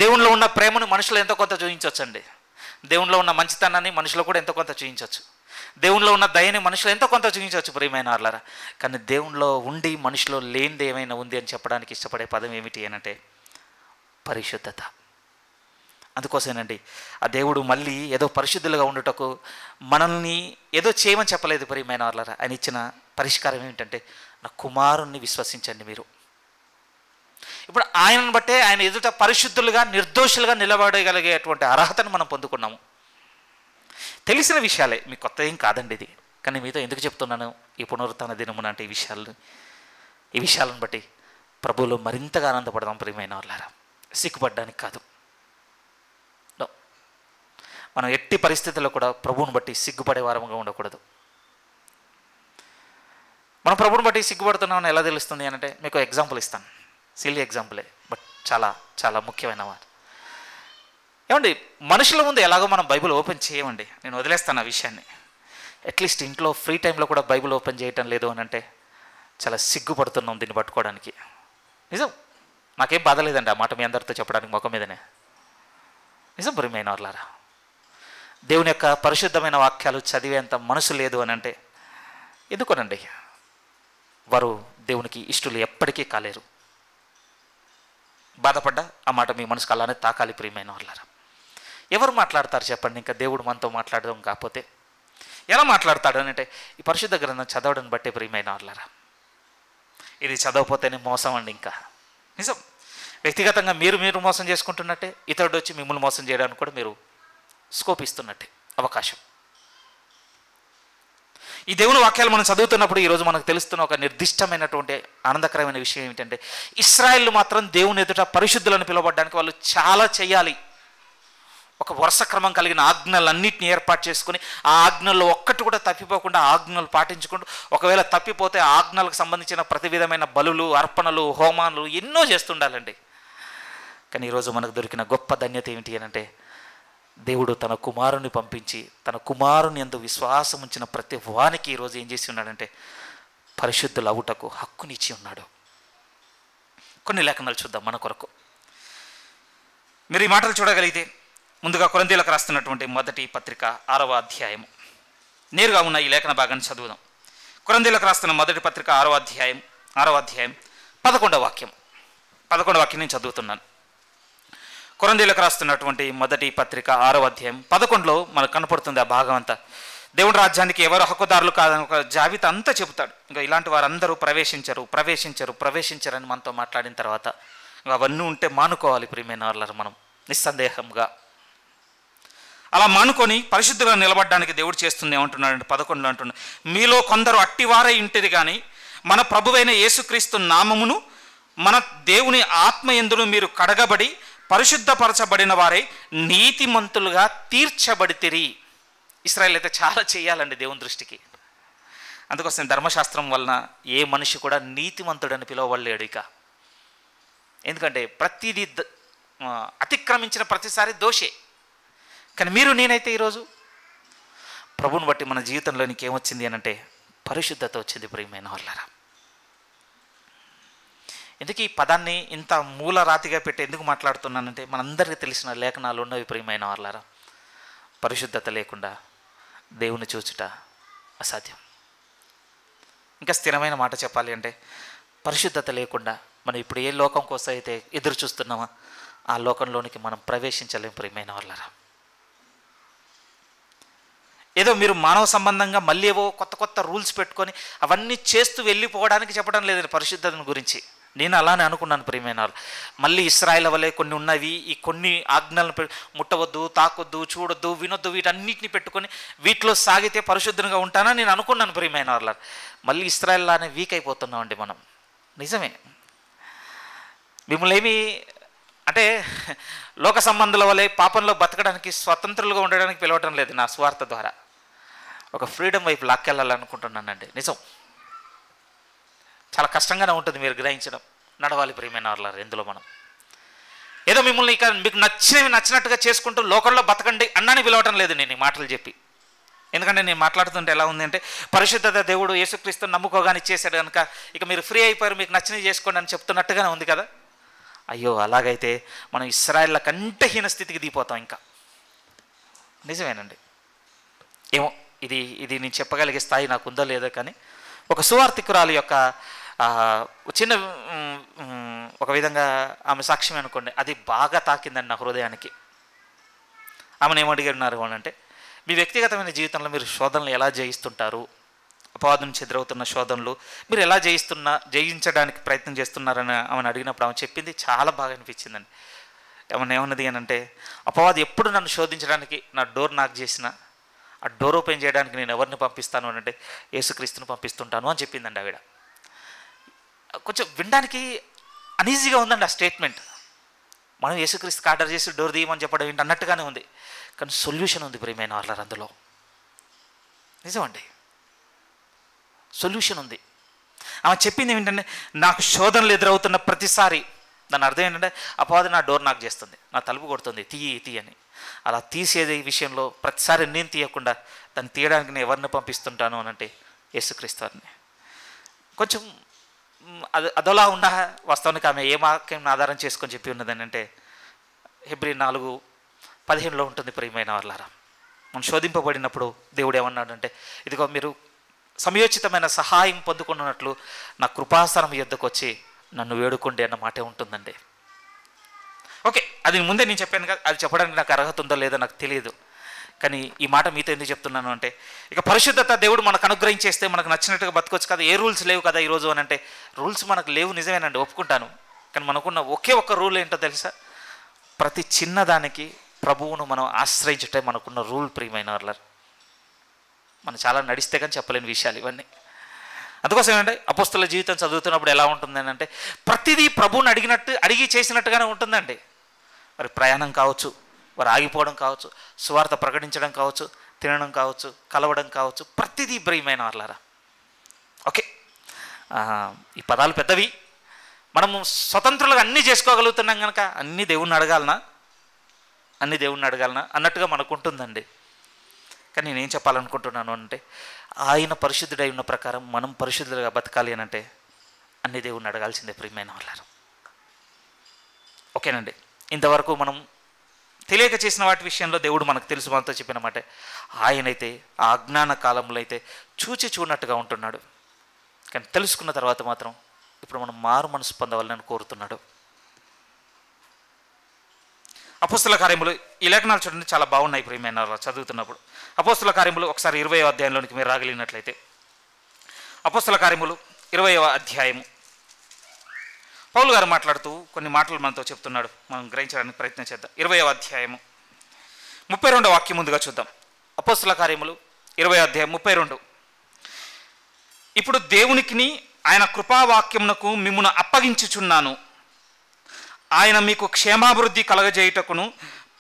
దేవునిలో ఉన్న ప్రేమను మనుషులు ఎంతో కొంత చూపించవచ్చండి, దేవునిలో ఉన్న మంచితనాన్ని మనుషులు కూడా ఎంతో కొంత చూపించవచ్చు, దేవునిలో ఉన్న దయని మనుషులు ఎంతో కొంత చూపించవచ్చు ప్రియమైన వాళ్ళారా. కానీ దేవునిలో ఉండి మనిషిలో లేనిది ఏమైనా ఉంది అని చెప్పడానికి ఇష్టపడే పదం ఏమిటి అనంటే పరిశుద్ధత. అందుకోసమేనండి ఆ దేవుడు మళ్ళీ ఏదో పరిశుద్ధులుగా ఉండుటకు మనల్ని ఏదో చేయమని చెప్పలేదు ప్రియమైన వాళ్ళారా. ఆయన ఇచ్చిన పరిష్కారం ఏమిటంటే, నా కుమారుణ్ణి విశ్వసించండి మీరు. ఇప్పుడు ఆయనను బట్టే ఆయన ఎదుట పరిశుద్ధులుగా నిర్దోషులుగా నిలబడగలిగేటువంటి అర్హతను మనం పొందుకున్నాము. తెలిసిన విషయాలే, మీకు కొత్త ఏం కాదండి ఇది. కానీ మీతో ఎందుకు చెప్తున్నాను ఈ పునరుత్థాన దినమున అంటే ఈ విషయాలను బట్టి ప్రభువులో మరింతగా ఆనందపడదాం ప్రియమైన వాళ్ళారా. సిగ్గుపడ్డానికి కాదు. మనం ఎట్టి పరిస్థితుల్లో కూడా ప్రభువుని బట్టి సిగ్గుపడే వారంగా ఉండకూడదు. మనం ప్రభువుని బట్టి సిగ్గుపడుతున్నామని ఎలా తెలుస్తుంది అంటే, మీకు ఎగ్జాంపుల్ ఇస్తాను, సిల్లీ ఎగ్జాంపులే, బట్ చాలా చాలా ముఖ్యమైన వారు. ఏమండి, మనుషుల ముందు ఎలాగో మనం బైబిల్ ఓపెన్ చేయమండి, నేను వదిలేస్తాను ఆ విషయాన్ని. అట్లీస్ట్ ఇంట్లో ఫ్రీ టైంలో కూడా బైబిల్ ఓపెన్ చేయటం లేదు అని అంటే చాలా సిగ్గుపడుతున్నాం దీన్ని పట్టుకోవడానికి. నిజం, నాకేం బాధ లేదండి ఆ మాట మీ అందరితో చెప్పడానికి ముఖం మీదనే. నిజం ప్రియమైన వాళ్ళారా, దేవుని యొక్క పరిశుద్ధమైన వాక్యాలు చదివేంత మనసు లేదు అని అంటే ఎందుకోనండి, వారు దేవునికి ఇష్టలు ఎప్పటికీ కాలేరు. బాధపడ్డా ఆ మాట మీ మనసుకు అలానే తాకాలి ప్రియమైన వాళ్ళారా. ఎవరు మాట్లాడతారు చెప్పండి, ఇంకా దేవుడు మనతో మాట్లాడడం కాకపోతే ఎలా మాట్లాడతాడు అని అంటే ఈ పరిశుద్ధ గ్రంథం చదవడం బట్టే ప్రియమైన వాళ్ళారా. ఇది చదవకపోతేనే మోసం అండి. ఇంకా నిజం, వ్యక్తిగతంగా మీరు మోసం చేసుకుంటున్నట్టే, ఇతరుడు వచ్చి మిమ్మల్ని మోసం చేయడానికి కూడా మీరు స్కోప్ ఇస్తున్నట్టే, అవకాశం. ఈ దేవుని వాక్యాలు మనం చదువుతున్నప్పుడు ఈరోజు మనకు తెలుస్తున్న ఒక నిర్దిష్టమైనటువంటి ఆనందకరమైన విషయం ఏమిటంటే, ఇశ్రాయేలు మాత్రం దేవుని ఎదుట పరిశుద్ధులను పిలువబడడానికి వాళ్ళు చాలా చేయాలి. ఒక వరుస క్రమం కలిగిన ఆజ్ఞలన్నింటినీ ఏర్పాటు చేసుకుని ఆ ఆజ్ఞల్లో ఒక్కటి కూడా తప్పిపోకుండా ఆజ్ఞలు పాటించుకుంటూ, ఒకవేళ తప్పిపోతే ఆజ్ఞలకు సంబంధించిన ప్రతి విధమైన బలులు, అర్పణలు, హోమాలు ఎన్నో చేస్తుండాలండి. కానీ ఈరోజు మనకు దొరికిన గొప్ప ధన్యత ఏమిటి అని అంటే, దేవుడు తన కుమారుని పంపించి తన కుమారుని యందు విశ్వాసం ఉంచిన ప్రతి వానికి ఈరోజు ఏం చేసి ఉన్నాడంటే పరిశుద్ధులు అవుటకు హక్కునిచ్చి ఉన్నాడు. కొన్ని లేఖనాలు చూద్దాం మన కొరకు. మీరు ఈ మాటలు చూడగలిగితే ముందుగా కొరింథీయులకు రాస్తున్నటువంటి మొదటి పత్రిక 6వ అధ్యాయం, నేరుగా ఉన్న ఈ లేఖన భాగాన్ని చదువుదాం. కొరింథీయులకు రాస్తున్న మొదటి పత్రిక 6వ అధ్యాయం 11వ వాక్యం నేను చదువుతున్నాను. కొరింథీయులకు రాస్తున్నటువంటి మొదటి పత్రిక 6వ అధ్యాయం 11లో మనకు కనపడుతుంది ఆ భాగం అంతా. దేవుని రాజ్యానికి ఎవరు హక్కుదారులు కాదని ఒక జాబితా అంతా చెబుతాడు. ఇంకా ఇలాంటి వారందరూ ప్రవేశించరని మనతో మాట్లాడిన తర్వాత అవన్నీ ఉంటే మానుకోవాలి ప్రియమైన వాళ్ళారా. మనం నిస్సందేహంగా అలా మానుకొని పరిశుద్ధంగా నిలబడడానికి దేవుడు చేస్తుంది ఏమంటున్నాడంటే 11లో అంటున్నాడు, మీలో కొందరు అట్టివారై ఉంటది కానీ మన ప్రభువైన యేసుక్రీస్తు నామమును మన దేవుని ఆత్మయందును మీరు కడగబడి పరిశుద్ధపరచబడిన వారే నీతిమంతులుగా తీర్చబడితిరి. ఇశ్రాయేలు అయితే చాలా చేయాలండి దేవుని దృష్టికి. అందుకోసం ధర్మశాస్త్రం వలన ఏ మనిషి కూడా నీతిమంతుడని పిలువబడలేడు ఇక. ఎందుకంటే ప్రతిదీ అతిక్రమించిన ప్రతిసారి దోషే. కానీ మీరు నేనైతే ఈరోజు ప్రభువుని బట్టి మన జీవితంలోనికి ఏమొచ్చింది అని అంటే పరిశుద్ధత వచ్చింది ప్రియమైన వాళ్ళారా. ఎందుకు ఈ పదాన్ని ఇంత మూలరాతిగా పెట్టి ఎందుకు మాట్లాడుతున్నానంటే మనందరికీ తెలిసిన లేఖనాలు ఉన్నవి ప్రియమైన వాళ్ళారా. పరిశుద్ధత లేకుండా దేవుని చూచుట అసాధ్యం. ఇంకా స్థిరమైన మాట చెప్పాలి అంటే పరిశుద్ధత లేకుండా మనం ఇప్పుడు ఏ లోకం కోసం అయితే ఎదురు చూస్తున్నామో ఆ లోకంలోనికి మనం ప్రవేశించలేం ప్రియమైన వాళ్ళారా. ఏదో మీరు మానవ సంబంధంగా మళ్ళీ ఏవో కొత్త రూల్స్ పెట్టుకొని అవన్నీ చేస్తూ వెళ్ళిపోవడానికి చెప్పడం లేదండి పరిశుద్ధతను గురించి. నేను అలానే అనుకున్నాను ప్రియమైన వాళ్ళు. మళ్ళీ ఇశ్రాయేల్ వలె కొన్ని ఉన్నవి, ఈ కొన్ని ఆజ్ఞలను ముట్టవద్దు, తాకొద్దు, చూడొద్దు, వినొద్దు, వీటన్నిటిని పెట్టుకొని వీటిలో సాగితే పరిశుద్ధంగా ఉంటానని నేను అనుకున్నాను ప్రియమైన వాళ్ళ. మళ్ళీ ఇశ్రాయేల్ లానే వీక్ అయిపోతున్నామండి మనం. నిజమే, మిమ్మల్ని ఏమి అంటే లోక సంబంధాల వలె పాపంలో బతకడానికి, స్వతంత్రులుగా ఉండడానికి పిలవటం లేదు నా స్వార్థ ద్వారా. ఒక ఫ్రీడమ్ వైపు లాక్కెళ్ళాలనుకుంటున్నానండి. నిజం, చాలా కష్టంగానే ఉంటుంది మీరు గ్రహించడం. నడవాలి ప్రియమైన వాళ్ళ ఇందులో మనం. ఏదో మిమ్మల్ని ఇక మీకు నచ్చినట్టుగా చేసుకుంటూ లోకంలో బతకండి అన్నాని పిలవటం లేదు నేను ఈ మాటలు చెప్పి. ఎందుకంటే నేను మాట్లాడుతుంటే ఎలా ఉంది అంటే, పరిశుద్ధత దేవుడు యేసుక్రీస్తుని నమ్ముకోగానే ఇచ్చేసాడు కనుక ఇక మీరు ఫ్రీ అయిపోయారు, మీకు నచ్చినవి చేసుకోండి అని చెప్తున్నట్టుగానే ఉంది కదా. అయ్యో, అలాగైతే మనం ఇశ్రాయేళ్ల కంటే హీన స్థితికి దిగిపోతాం ఇంకా. నిజమేనండి. ఏమో ఇది నేను చెప్పగలిగే స్థాయి నాకు ఉందో లేదో, కానీ ఒక సువార్థికురాలు యొక్క చిన్న ఒక విధంగా ఆమె సాక్ష్యం అనుకోండి, అది బాగా తాకిందండి నా హృదయానికి. ఆమెను ఏమడిగారు అంటే, మీ వ్యక్తిగతమైన జీవితంలో మీరు శోధనలు ఎలా జయిస్తుంటారు, అపవాదం నుంచి ఎదురవుతున్న శోధనలు మీరు ఎలా జయించడానికి ప్రయత్నం చేస్తున్నారని ఆమెను అడిగినప్పుడు ఆమె చెప్పింది చాలా బాగా అనిపించిందండి. ఏమన్నది అని అంటే, అపవాది ఎప్పుడు నన్ను శోధించడానికి నా డోర్ నాక్ చేసినా ఆ డోర్ ఓపెన్ చేయడానికి నేను ఎవరిని పంపిస్తాను అని అంటే యేసుక్రీస్తుని పంపిస్తుంటాను అని చెప్పిందండి ఆవిడ. కొంచెం వినడానికి అనీజీగా ఉందండి ఆ స్టేట్మెంట్. మనం యేసుక్రీస్తుకి ఆర్డర్ చేసి డోర్ తీయమని చెప్పడం ఏంటి అన్నట్టుగానే ఉంది, కానీ సొల్యూషన్ ఉంది ప్రియమైన వాళ్ళ అందులో. నిజమండి, సొల్యూషన్ ఉంది. ఆమె చెప్పింది ఏంటంటే, నాకు శోధనలు ఎదురవుతున్న ప్రతిసారి దాని అర్థం ఏంటంటే అపవాది నా డోర్ నాక్ చేస్తుంది, నా తలుపు కొడుతుంది, తీయని. అలా తీసేది విషయంలో ప్రతిసారి నేను తీయకుండా దాన్ని తీయడానికి నేను ఎవరిని పంపిస్తుంటాను అని అంటే యేసుక్రీస్తు వారిని. కొంచెం అదోలా ఉన్న వాస్తవానికి ఆమె ఏ వాక్యం ఆధారం చేసుకొని చెప్పి ఉన్నదని అంటే హెబ్రీ 4:15 ఉంటుంది ప్రియమైన వాళ్ళారా. మనం శోధింపబడినప్పుడు దేవుడు ఏమన్నాడంటే, ఇదిగో మీరు సమయోచితమైన సహాయం పొందుకున్నట్లు నా కృపాసనం యొద్దకు వచ్చి నన్ను వేడుకోండి అన్న మాటే ఉంటుందండి. ఓకే, అది ముందే నేను చెప్పాను కదా, అది చెప్పడానికి నాకు అర్హత ఉందో లేదో నాకు తెలియదు, కానీ ఈ మాట మీతో ఎందుకు చెప్తున్నాను అంటే, ఇక పరిశుద్ధత దేవుడు మనకు అనుగ్రహించేస్తే మనకు నచ్చినట్టుగా బతకొచ్చు కదా, ఏ రూల్స్ లేవు కదా ఈరోజు అని అంటే, రూల్స్ మనకు లేవు నిజమేనండి, ఒప్పుకుంటాను. కానీ మనకున్న ఒకే ఒక్క రూల్ ఏంటో తెలుసా, ప్రతి చిన్నదానికి ప్రభువును మనం ఆశ్రయించటే మనకున్న రూల్ ప్రియమైన వాళ్ళ. మనం చాలా నడిస్తే కానీ చెప్పలేని విషయాలు ఇవన్నీ. అందుకోసం ఏంటంటే అపోస్తల జీవితం చదువుతున్నప్పుడు ఎలా ఉంటుందని అంటే, ప్రతిదీ ప్రభువుని అడిగి చేసినట్టుగానే ఉంటుందండి. మరి ప్రయాణం కావచ్చు, వారు ఆగిపోవడం కావచ్చు, సువార్త ప్రకటించడం కావచ్చు, తినడం కావచ్చు, కలవడం కావచ్చు, ప్రతిదీ ప్రియమైన వాళ్ళారా. ఓకే, ఈ పదాలు పెద్దవి, మనము స్వతంత్రులుగా అన్నీ చేసుకోగలుగుతున్నాం కనుక అన్నీ దేవుణ్ణి అడగాలనా అన్నట్టుగా మనకు ఉంటుందండి. కానీ నేనేం చెప్పాలనుకుంటున్నాను అంటే, ఆయన పరిశుద్ధుడై ఉన్న ప్రకారం మనం పరిశుద్ధులుగా బతకాలి అని అంటే అన్ని దేవుణ్ణి అడగాల్సిందే ప్రియమైన వాళ్ళారు. ఓకేనండి, ఇంతవరకు మనం తెలియక చేసిన వాటి విషయంలో దేవుడు మనకు తెలుసు, మనతో చెప్పిన మాట. ఆయనైతే ఆ అజ్ఞాన కాలంలో అయితే చూడనట్టుగా ఉంటున్నాడు, కానీ తెలుసుకున్న తర్వాత మాత్రం ఇప్పుడు మనం మారు మనసు పొందవాలని కోరుతున్నాడు. అపోస్తల కార్యములు ఈ లేఖనాలు చూడండి, చాలా బాగున్నాయి ప్రియమైన చదువుతున్నప్పుడు. అపోస్తల కార్యములు ఒకసారి 20వ అధ్యాయంలోనికి మీరు రాగలిగినట్లయితే, అపోస్తల కార్యములు 20వ అధ్యాయము పౌలు గారు మాట్లాడుతూ కొన్ని మాటలు మనతో చెప్తున్నాడు, మనం గ్రహించడానికి ప్రయత్నం చేద్దాం. 20వ అధ్యాయము 32వ వాక్యం ముందుగా చూద్దాం. అపోస్తల కార్యములు 20వ అధ్యాయం 32. ఇప్పుడు దేవునికిని ఆయన కృపావాక్యమునకు మిమ్మును అప్పగించుచున్నాను, ఆయన మీకు క్షేమాభివృద్ధి కలగజేయుటకును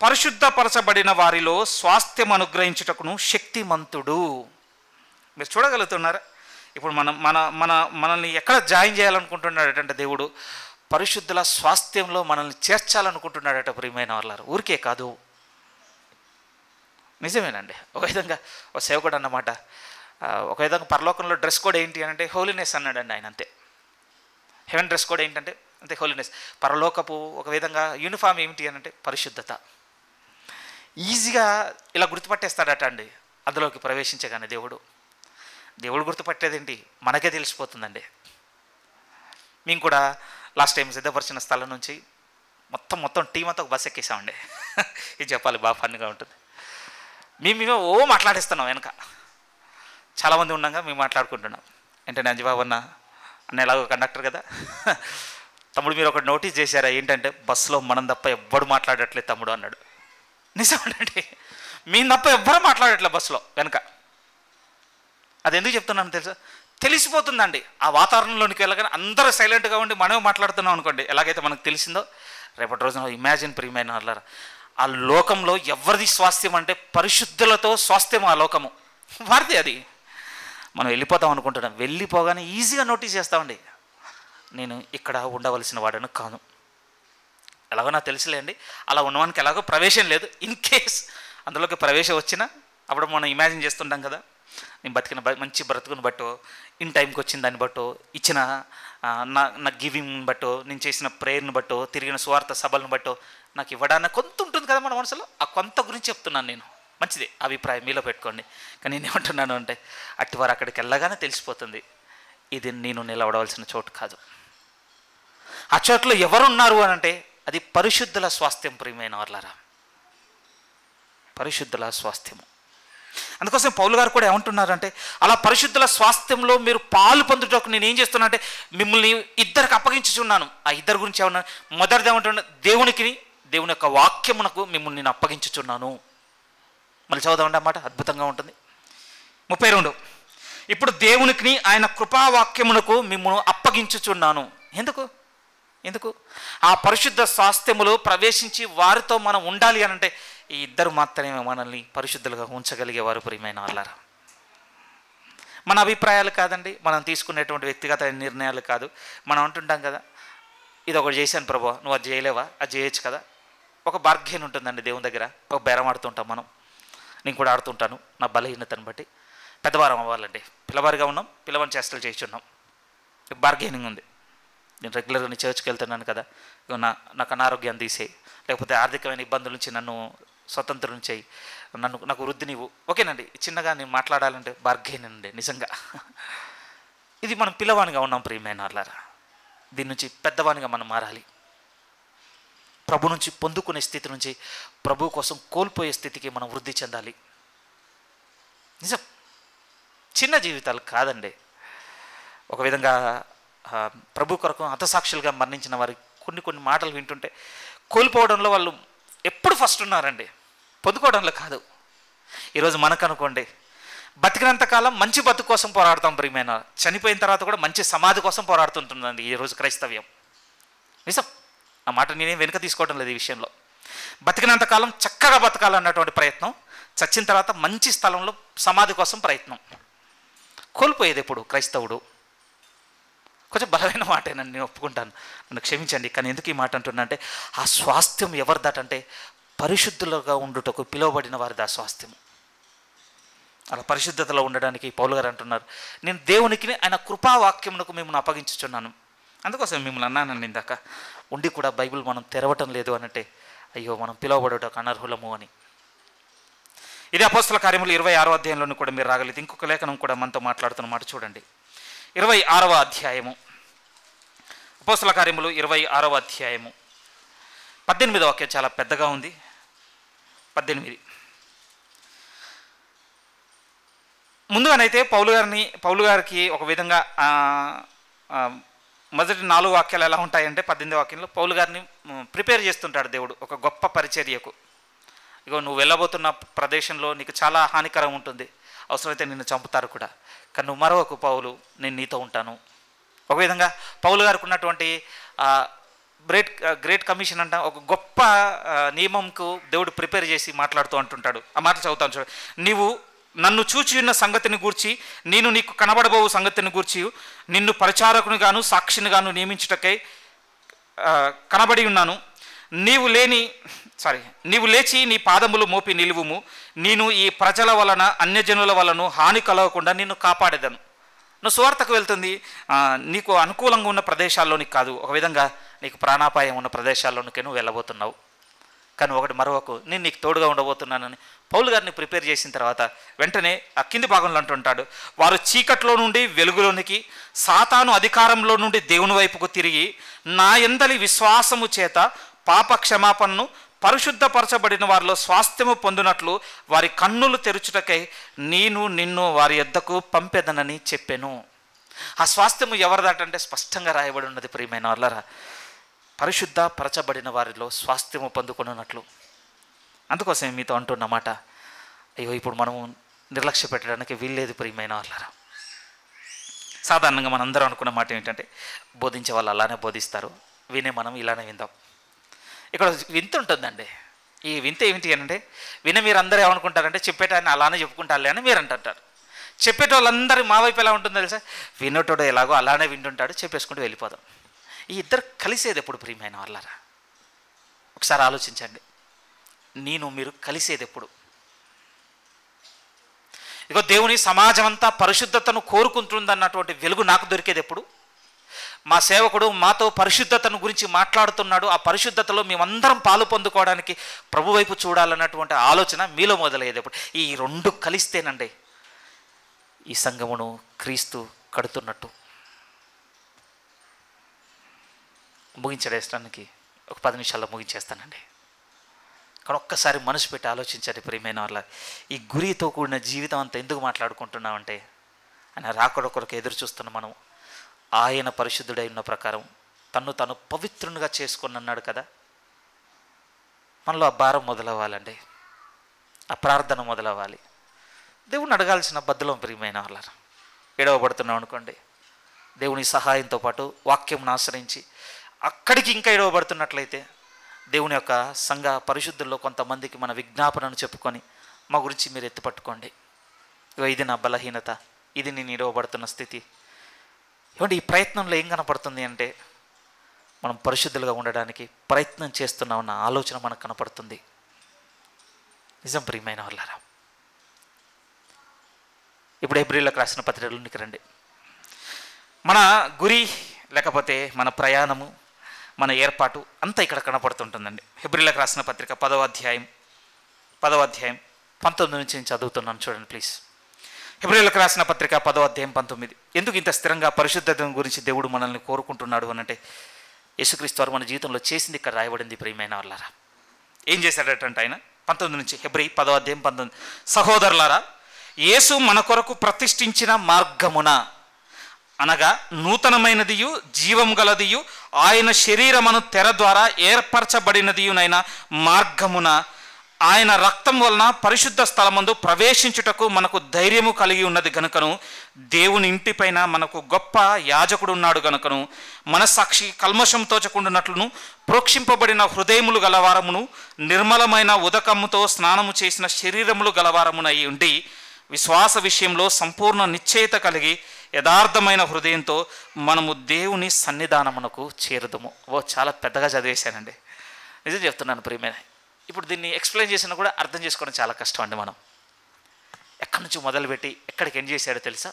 పరిశుద్ధపరచబడిన వారిలో స్వాస్థ్యం అనుగ్రహించుటకును శక్తిమంతుడు. మీరు చూడగలుగుతున్నారా? ఇప్పుడు మనల్ని ఎక్కడ జాయిన్ చేయాలనుకుంటున్నాడట దేవుడు, పరిశుద్ధుల స్వాస్థ్యంలో మనల్ని చేర్చాలనుకుంటున్నాడట ప్రియమైన వాళ్ళారు. ఊరికే కాదు, నిజమేనండి. ఒక విధంగా ఒక సేవకుడు అన్నమాట, ఒక విధంగా పరలోకంలో డ్రెస్ కోడ్ ఏంటి అని అంటే హోలీనెస్ అన్నాడండి ఆయన. అంతే, హెవెన్ డ్రెస్ కోడ్ ఏంటంటే అంతే, హోలీనెస్. పరలోకపు ఒక విధంగా యూనిఫామ్ ఏమిటి అని అంటే పరిశుద్ధత. ఈజీగా ఇలా గుర్తుపట్టేస్తాడట అండి అందులోకి ప్రవేశించగానే. దేవుడు గుర్తుపట్టేదేంటి మనకే తెలిసిపోతుందండి. మేము కూడా లాస్ట్ టైం సిద్ధపరిచిన స్థలం నుంచి మొత్తం టీం అంతా ఒక బస్ ఎక్కేసామండి. ఇది చెప్పాలి, బాగా ఫన్గా ఉంటుంది. మేము మాట్లాడేస్తున్నాం వెనక, చాలామంది ఉన్నాగా మేము మాట్లాడుకుంటున్నాం. ఏంటంటే అంజబాబు అన్న ఎలాగో కండక్టర్ కదా, తమ్ముడు మీరు ఒకటి నోటీస్ చేశారా ఏంటంటే, బస్సులో మనం తప్ప ఎవ్వడు మాట్లాడట్లేదు తమ్ముడు అన్నాడు. నిజమేనండి, మీ తప్ప ఎవ్వరూ మాట్లాడట్లేదు బస్సులో వెనక. అది ఎందుకు చెప్తున్నాను తెలుసా? తెలిసిపోతుందండి. ఆ వాతావరణంలోనికి వెళ్ళగానే అందరూ సైలెంట్గా ఉండి మనమే మాట్లాడుతున్నాం అనుకోండి, ఎలాగైతే మనకు తెలిసిందో రేపటి రోజున ఇమాజిన్ ప్రియమైన వాళ్ళారా, ఆ లోకంలో ఎవరిది స్వాస్థ్యం అంటే పరిశుద్ధులతో స్వాస్థ్యం ఆ లోకము వారిది. అది మనం వెళ్ళిపోతాం అనుకుంటున్నాం, వెళ్ళిపోగానే ఈజీగా నోటీస్ చేస్తామండి, నేను ఇక్కడ ఉండవలసిన వాడను కాను. ఎలాగో నాకు తెలుసులేండి, అలా ఉన్నవానికి ఎలాగో ప్రవేశం లేదు. ఇన్ కేస్ అందులోకి ప్రవేశం వచ్చినా అప్పుడు మనం ఇమాజిన్ చేస్తుంటాం కదా, నేను బతికిన మంచి బ్రతుకుని బట్టో, ఇన్ టైంకి వచ్చిన దాన్ని బట్టో, ఇచ్చిన నా గివింగ్ని బట్టో, నేను చేసిన ప్రేయర్ని బట్టో, తిరిగిన స్వార్థ సభలను బట్టో నాకు ఇవ్వడానికి కొంత ఉంటుంది కదా మన మనసులో. ఆ కొంత గురించి చెప్తున్నాను నేను. మంచిదే, అభిప్రాయం మీలో పెట్టుకోండి. కానీ నేనేమంటున్నాను అంటే, అట్టివారు అక్కడికి వెళ్ళగానే తెలిసిపోతుంది, ఇది నేను నిలబడవలసిన చోటు కాదు. ఆ చోట్లో ఎవరున్నారు అని అంటే అది పరిశుద్ధుల స్వాస్థ్యం. ప్రియమైన వాళ్ళారా, పరిశుద్ధుల స్వాస్థ్యము. అందుకోసం పౌలు గారు కూడా ఏమంటున్నారంటే, అలా పరిశుద్ధుల స్వాస్థ్యంలో మీరు పాలు పొందుటకు నేను ఏం చేస్తున్నా అంటే మిమ్మల్ని ఇద్దరికి అప్పగించుచున్నాను. ఆ ఇద్దరి గురించి ఏమన్నా, మొదటిది ఏమంటున్నా, దేవుని యొక్క వాక్యమునకు మిమ్మల్ని నేను అప్పగించుచున్నాను. మళ్ళీ చదువుదామండి అన్నమాట, అద్భుతంగా ఉంటుంది. 32, ఇప్పుడు దేవునికి ఆయన కృపావాక్యమునకు మిమ్మల్ని అప్పగించుచున్నాను. ఎందుకు ఆ పరిశుద్ధ స్వాస్థ్యములో ప్రవేశించి వారితో మనం ఉండాలి అని అంటే ఈ ఇద్దరు మాత్రమే మనల్ని పరిశుద్ధులుగా ఉంచగలిగేవారు. ప్రియమైన వాళ్ళారా, మన అభిప్రాయాలు కాదండి, మనం తీసుకునేటువంటి వ్యక్తిగత నిర్ణయాలు కాదు. మనం అంటుంటాం కదా, ఇది ఒకటి చేశాను ప్రభు, నువ్వు అది చేయలేవా, అది చేయొచ్చు కదా. ఒక బార్గెన్ ఉంటుందండి దేవుని దగ్గర, ఒక బేరం ఆడుతుంటాం మనం. నేను కూడా ఆడుతుంటాను నా బలహీనతను బట్టి. పెద్దవారం అవ్వాలండి, పిల్లవారిగా ఉన్నాం, పిల్లవారిని చేష్టలు చేయించున్నాం, బార్గెనింగ్ ఉంది. నేను రెగ్యులర్గా చర్చ్కి వెళ్తున్నాను కదా, నాకు అనారోగ్యాన్ని తీసేయి, లేకపోతే ఆర్థికమైన ఇబ్బందుల నుంచి నన్ను స్వతంత్రం చేయి, నాకు వృద్ధి నీవు. ఓకేనండి, చిన్నగా నేను మాట్లాడాలంటే బార్గెన్ అండి నిజంగా. ఇది మనం పిల్లవానిగా ఉన్నాం. ప్రియమైన వాళ్ళారా, దీని నుంచి పెద్దవానిగా మనం మారాలి. ప్రభు నుంచి పొందుకునే స్థితి నుంచి ప్రభు కోసం కోల్పోయే స్థితికి మనం వృద్ధి చెందాలి. నిజం, చిన్న జీవితాలు కాదండి. ఒక విధంగా ప్రభు కొరకు హతసాక్షులుగా మరణించిన వారి కొన్ని మాటలు వింటుంటే కోల్పోవడంలో వాళ్ళు ఎప్పుడు ఫస్ట్ ఉన్నారండి, పొందుకోవడంలో కాదు. ఈరోజు మనకు అనుకోండి, బతికినంతకాలం మంచి బతుకు కోసం పోరాడతాం ప్రియమైన, చనిపోయిన తర్వాత కూడా మంచి సమాధి కోసం పోరాడుతుంటుందండి ఈరోజు క్రైస్తవ్యం. నిజం, ఆ మాట నేనేం వెనుక తీసుకోవడం లేదు ఈ విషయంలో. బతికినంతకాలం చక్కగా బతకాలన్నటువంటి ప్రయత్నం, చచ్చిన తర్వాత మంచి స్థలంలో సమాధి కోసం ప్రయత్నం. కోల్పోయేది ఎప్పుడు క్రైస్తవుడు. కొంచెం బలమైన మాటేనండి, నేను ఒప్పుకుంటాను, నన్ను క్షమించండి. కానీ ఎందుకు ఈ మాట అంటున్నా అంటే, ఆ స్వాస్థ్యం ఎవరిదటంటే పరిశుద్ధులుగా ఉండుటకు పిలువబడిన వారిది ఆ స్వాస్థ్యం. అలా పరిశుద్ధతలో ఉండడానికి పౌలు గారు అంటున్నారు, నేను దేవునికి ఆయన కృపావాక్యమునకు మిమ్మల్ని అప్పగించుచున్నాను. అందుకోసం మిమ్మల్ని అన్నానండి ఇందాక, ఉండి కూడా బైబిల్ మనం తెరవటం లేదు అనంటే అయ్యో మనం పిలువబడుటకు అనర్హులము అని. ఇది అపోస్తల కార్యములు 26వ అధ్యాయంలోనూ కూడా మీరు రాగలిగితే ఇంకొక లేఖనం కూడా మనతో మాట్లాడుతున్న మాట చూడండి. 26వ అధ్యాయము, అపోస్తల కార్యములు 26వ అధ్యాయము 18వ వాక్యం చాలా పెద్దగా ఉంది. 18. ముందుగానైతే పౌలు గారికి ఒక విధంగా మొదటి 4 వాక్యాలు ఎలా ఉంటాయంటే 18వ వాక్యంలో పౌలు గారిని ప్రిపేర్ చేస్తుంటాడు దేవుడు ఒక గొప్ప పరిచర్యకు. ఇగో నువ్వు వెళ్ళబోతున్న ప్రదేశంలో నీకు చాలా హానికరం ఉంటుంది, అవసరమైతే నిన్ను చంపుతారు కూడా, కానీ నువ్వు మరొక పౌలు, నేను నీతో ఉంటాను. ఒక విధంగా పౌలు గారికి ఉన్నటువంటి గ్రేట్ కమిషన్ అంట, ఒక గొప్ప నియమంకు దేవుడు ప్రిపేర్ చేసి మాట్లాడుతూ అంటుంటాడు. ఆ మాట చదువుతాను చూడు. నీవు నన్ను చూచి ఉన్న సంగతిని గూర్చి, నేను నీకు కనబడబోవు సంగతిని గూర్చి నిన్ను పరిచారకుని గాను సాక్షిని గాను నియమించుటకై కనబడి ఉన్నాను. నీవు లేచి నీ పాదములు మోపి నిలువుము, నేను ఈ ప్రజల వలన అన్యజనుల వలన హాని కలగకుండా నిన్ను కాపాడేదను. నువ్వు సువార్తకు వెళ్తుంది నీకు అనుకూలంగా ఉన్న ప్రదేశాల్లోనికి కాదు, ఒక విధంగా నీకు ప్రాణాపాయం ఉన్న ప్రదేశాల్లోనికి నువ్వు వెళ్ళబోతున్నావు. కానీ ఒకటి మరొక నేను నీకు తోడుగా ఉండబోతున్నానని పౌలు గారిని ప్రిపేర్ చేసిన తర్వాత వెంటనే ఆ కింది భాగంలో అంటుంటాడు, వారు చీకట్లో నుండి వెలుగులోనికి, సాతాను అధికారంలో నుండి దేవుని వైపుకు తిరిగి నా యందలి విశ్వాసము చేత పాప క్షమాపణను పరిశుద్ధపరచబడిన వారిలో స్వాస్థ్యము పొందినట్లు వారి కన్నులు తెరుచుటకై నేను నిన్ను వారి యొద్దకు పంపెదనని చెప్పాను. ఆ స్వాస్థ్యము ఎవరిదాటంటే స్పష్టంగా రాయబడి ఉన్నది ప్రియమైన వాళ్ళరా. పరిశుద్ధ పరచబడిన వారిలో స్వాస్థ్యము పొందుకున్నట్లు. అందుకోసం మీతో అంటున్నమాట, అయ్యో ఇప్పుడు మనము నిర్లక్ష్య పెట్టడానికి వీల్లేదు ప్రియమైన వాళ్ళారా. సాధారణంగా మనందరం అనుకున్న మాట ఏంటంటే, బోధించే వాళ్ళు అలానే బోధిస్తారు, వినే మనం ఇలానే విందాం. ఇక్కడ వింత ఉంటుందండి. ఈ వింత ఏమిటి అంటే, మీరు అందరూ ఏమనుకుంటారంటే, చెప్పేటాన్ని అలానే చెప్పుకుంటారులే అని మీరు అంటుంటారు. చెప్పేటోళ్ళందరూ మా వైపు ఎలా ఉంటుందో తెలుసా, వినేటోడు ఎలాగో అలానే వింటుంటాడు, చెప్పేసుకుంటూ వెళ్ళిపోదాం. ఈ ఇద్దరు కలిసేది ఎప్పుడు ప్రియమైన వాళ్ళారా? ఒకసారి ఆలోచించండి. మీరు కలిసేది ఎప్పుడు? ఇగో దేవుని సమాజం అంతా పరిశుద్ధతను కోరుకుంటుందన్నటువంటి వెలుగు నాకు దొరికేది ఎప్పుడు? మా సేవకుడు మాతో పరిశుద్ధతను గురించి మాట్లాడుతున్నాడు, ఆ పరిశుద్ధతలో మేమందరం పాలు పొందుకోవడానికి ప్రభు వైపు చూడాలన్నటువంటి ఆలోచన మీలో మొదలయ్యేది ఎప్పుడు? ఈ రెండు కలిస్తేనండి ఈ సంఘమును క్రీస్తు కడుతున్నట్టు. ముగించడానికి ఒక 10 నిమిషాల్లో ముగించేస్తానండి. కానీ ఒక్కసారి మనసు పెట్టి ఆలోచించండి ప్రియమైన వాళ్ళ, ఈ గురితో కూడిన జీవితం అంతా ఎందుకు మాట్లాడుకుంటున్నామంటే, ఆయన రాకడ కొరకు ఎదురు చూస్తున్న మనం ఆయన పరిశుద్ధుడై ఉన్న ప్రకారం తను పవిత్రునిగా చేసుకొని అన్నాడు కదా. మనలో ఆ భారం మొదలవ్వాలండి, ఆ ప్రార్థన మొదలవ్వాలి. దేవుని అడగాల్సిన బద్దలం ప్రియమైన వాళ్ళ. ఎడవబడుతున్నాం అనుకోండి, దేవుని సహాయంతో పాటు వాక్యంను ఆశ్రయించి అక్కడికి ఇంకా ఎడవబడుతున్నట్లయితే దేవుని యొక్క సంఘ పరిశుద్ధుల్లో కొంతమందికి మన విజ్ఞాపనను చెప్పుకొని మా గురించి మీరు ఎత్తుపట్టుకోండి. ఇది నా బలహీనత, ఇది నేను ఎడవబడుతున్న స్థితి. ఏమంటే ఈ ప్రయత్నంలో ఏం కనపడుతుంది అంటే, మనం పరిశుద్ధులుగా ఉండడానికి ప్రయత్నం చేస్తున్నామన్న ఆలోచన మనకు కనపడుతుంది. నిజం ప్రియమైన వాళ్ళారా. ఇప్పుడు హెబ్రీయులకు రాసిన పత్రికలోనికి రండి. మన గురి లేకపోతే మన ప్రయాణము, మన ఏర్పాటు అంతా ఇక్కడ కనపడుతుంటుందండి. హెబ్రీయులకు రాసిన పత్రిక 10వ అధ్యాయం 19 నుంచి నేను చదువుతున్నాను, చూడండి ప్లీజ్. హెబ్రీయులకు రాసిన పత్రిక 10వ అధ్యాయం 19. ఎందుకు ఇంత స్థిరంగా పరిశుద్ధత గురించి దేవుడు మనల్ని కోరుకుంటున్నాడు అనంటే, యేసుక్రీస్తు వారు మన జీవితంలో చేసింది ఇక్కడ రాయబడింది ప్రియమైన వాళ్ళారా. ఏం చేశాడటంటే ఆయన 19 నుంచి, హెబ్రీ 10వ అధ్యాయం 19. సహోదరులారా, యేసు మన కొరకు ప్రతిష్ఠించిన మార్గమున, అనగా నూతనమైనదియు జీవం గలదియు ఆయన శరీరమును తెర ద్వారా ఏర్పరచబడినదియునైన మార్గమున ఆయన రక్తం వలన పరిశుద్ధ స్థలమందు ప్రవేశించుటకు మనకు ధైర్యము కలిగి ఉన్నది గనుకను, దేవుని ఇంటిపైన మనకు గొప్ప యాజకుడు ఉన్నాడు గనుకను, మన సాక్షి కల్మషం తోచకుండానట్లును ప్రోక్షింపబడిన హృదయములు గలవారమును నిర్మలమైన ఉదకముతో స్నానము చేసిన శరీరములు గలవారమునై ఉండి, విశ్వాస విషయంలో సంపూర్ణ నిశ్చయత కలిగి యథార్థమైన హృదయంతో మనము దేవుని సన్నిధానమునకు చేరుదము. చాలా పెద్దగా చదివేశానండి, నిజం చెప్తున్నాను ప్రియమైన. ఇప్పుడు దీన్ని ఎక్స్ప్లెయిన్ చేసినా కూడా అర్థం చేసుకోవడం చాలా కష్టం అండి. మనం ఎక్కడి నుంచి మొదలుపెట్టి ఎక్కడికి ఎండ్ చేశాడో తెలుసా?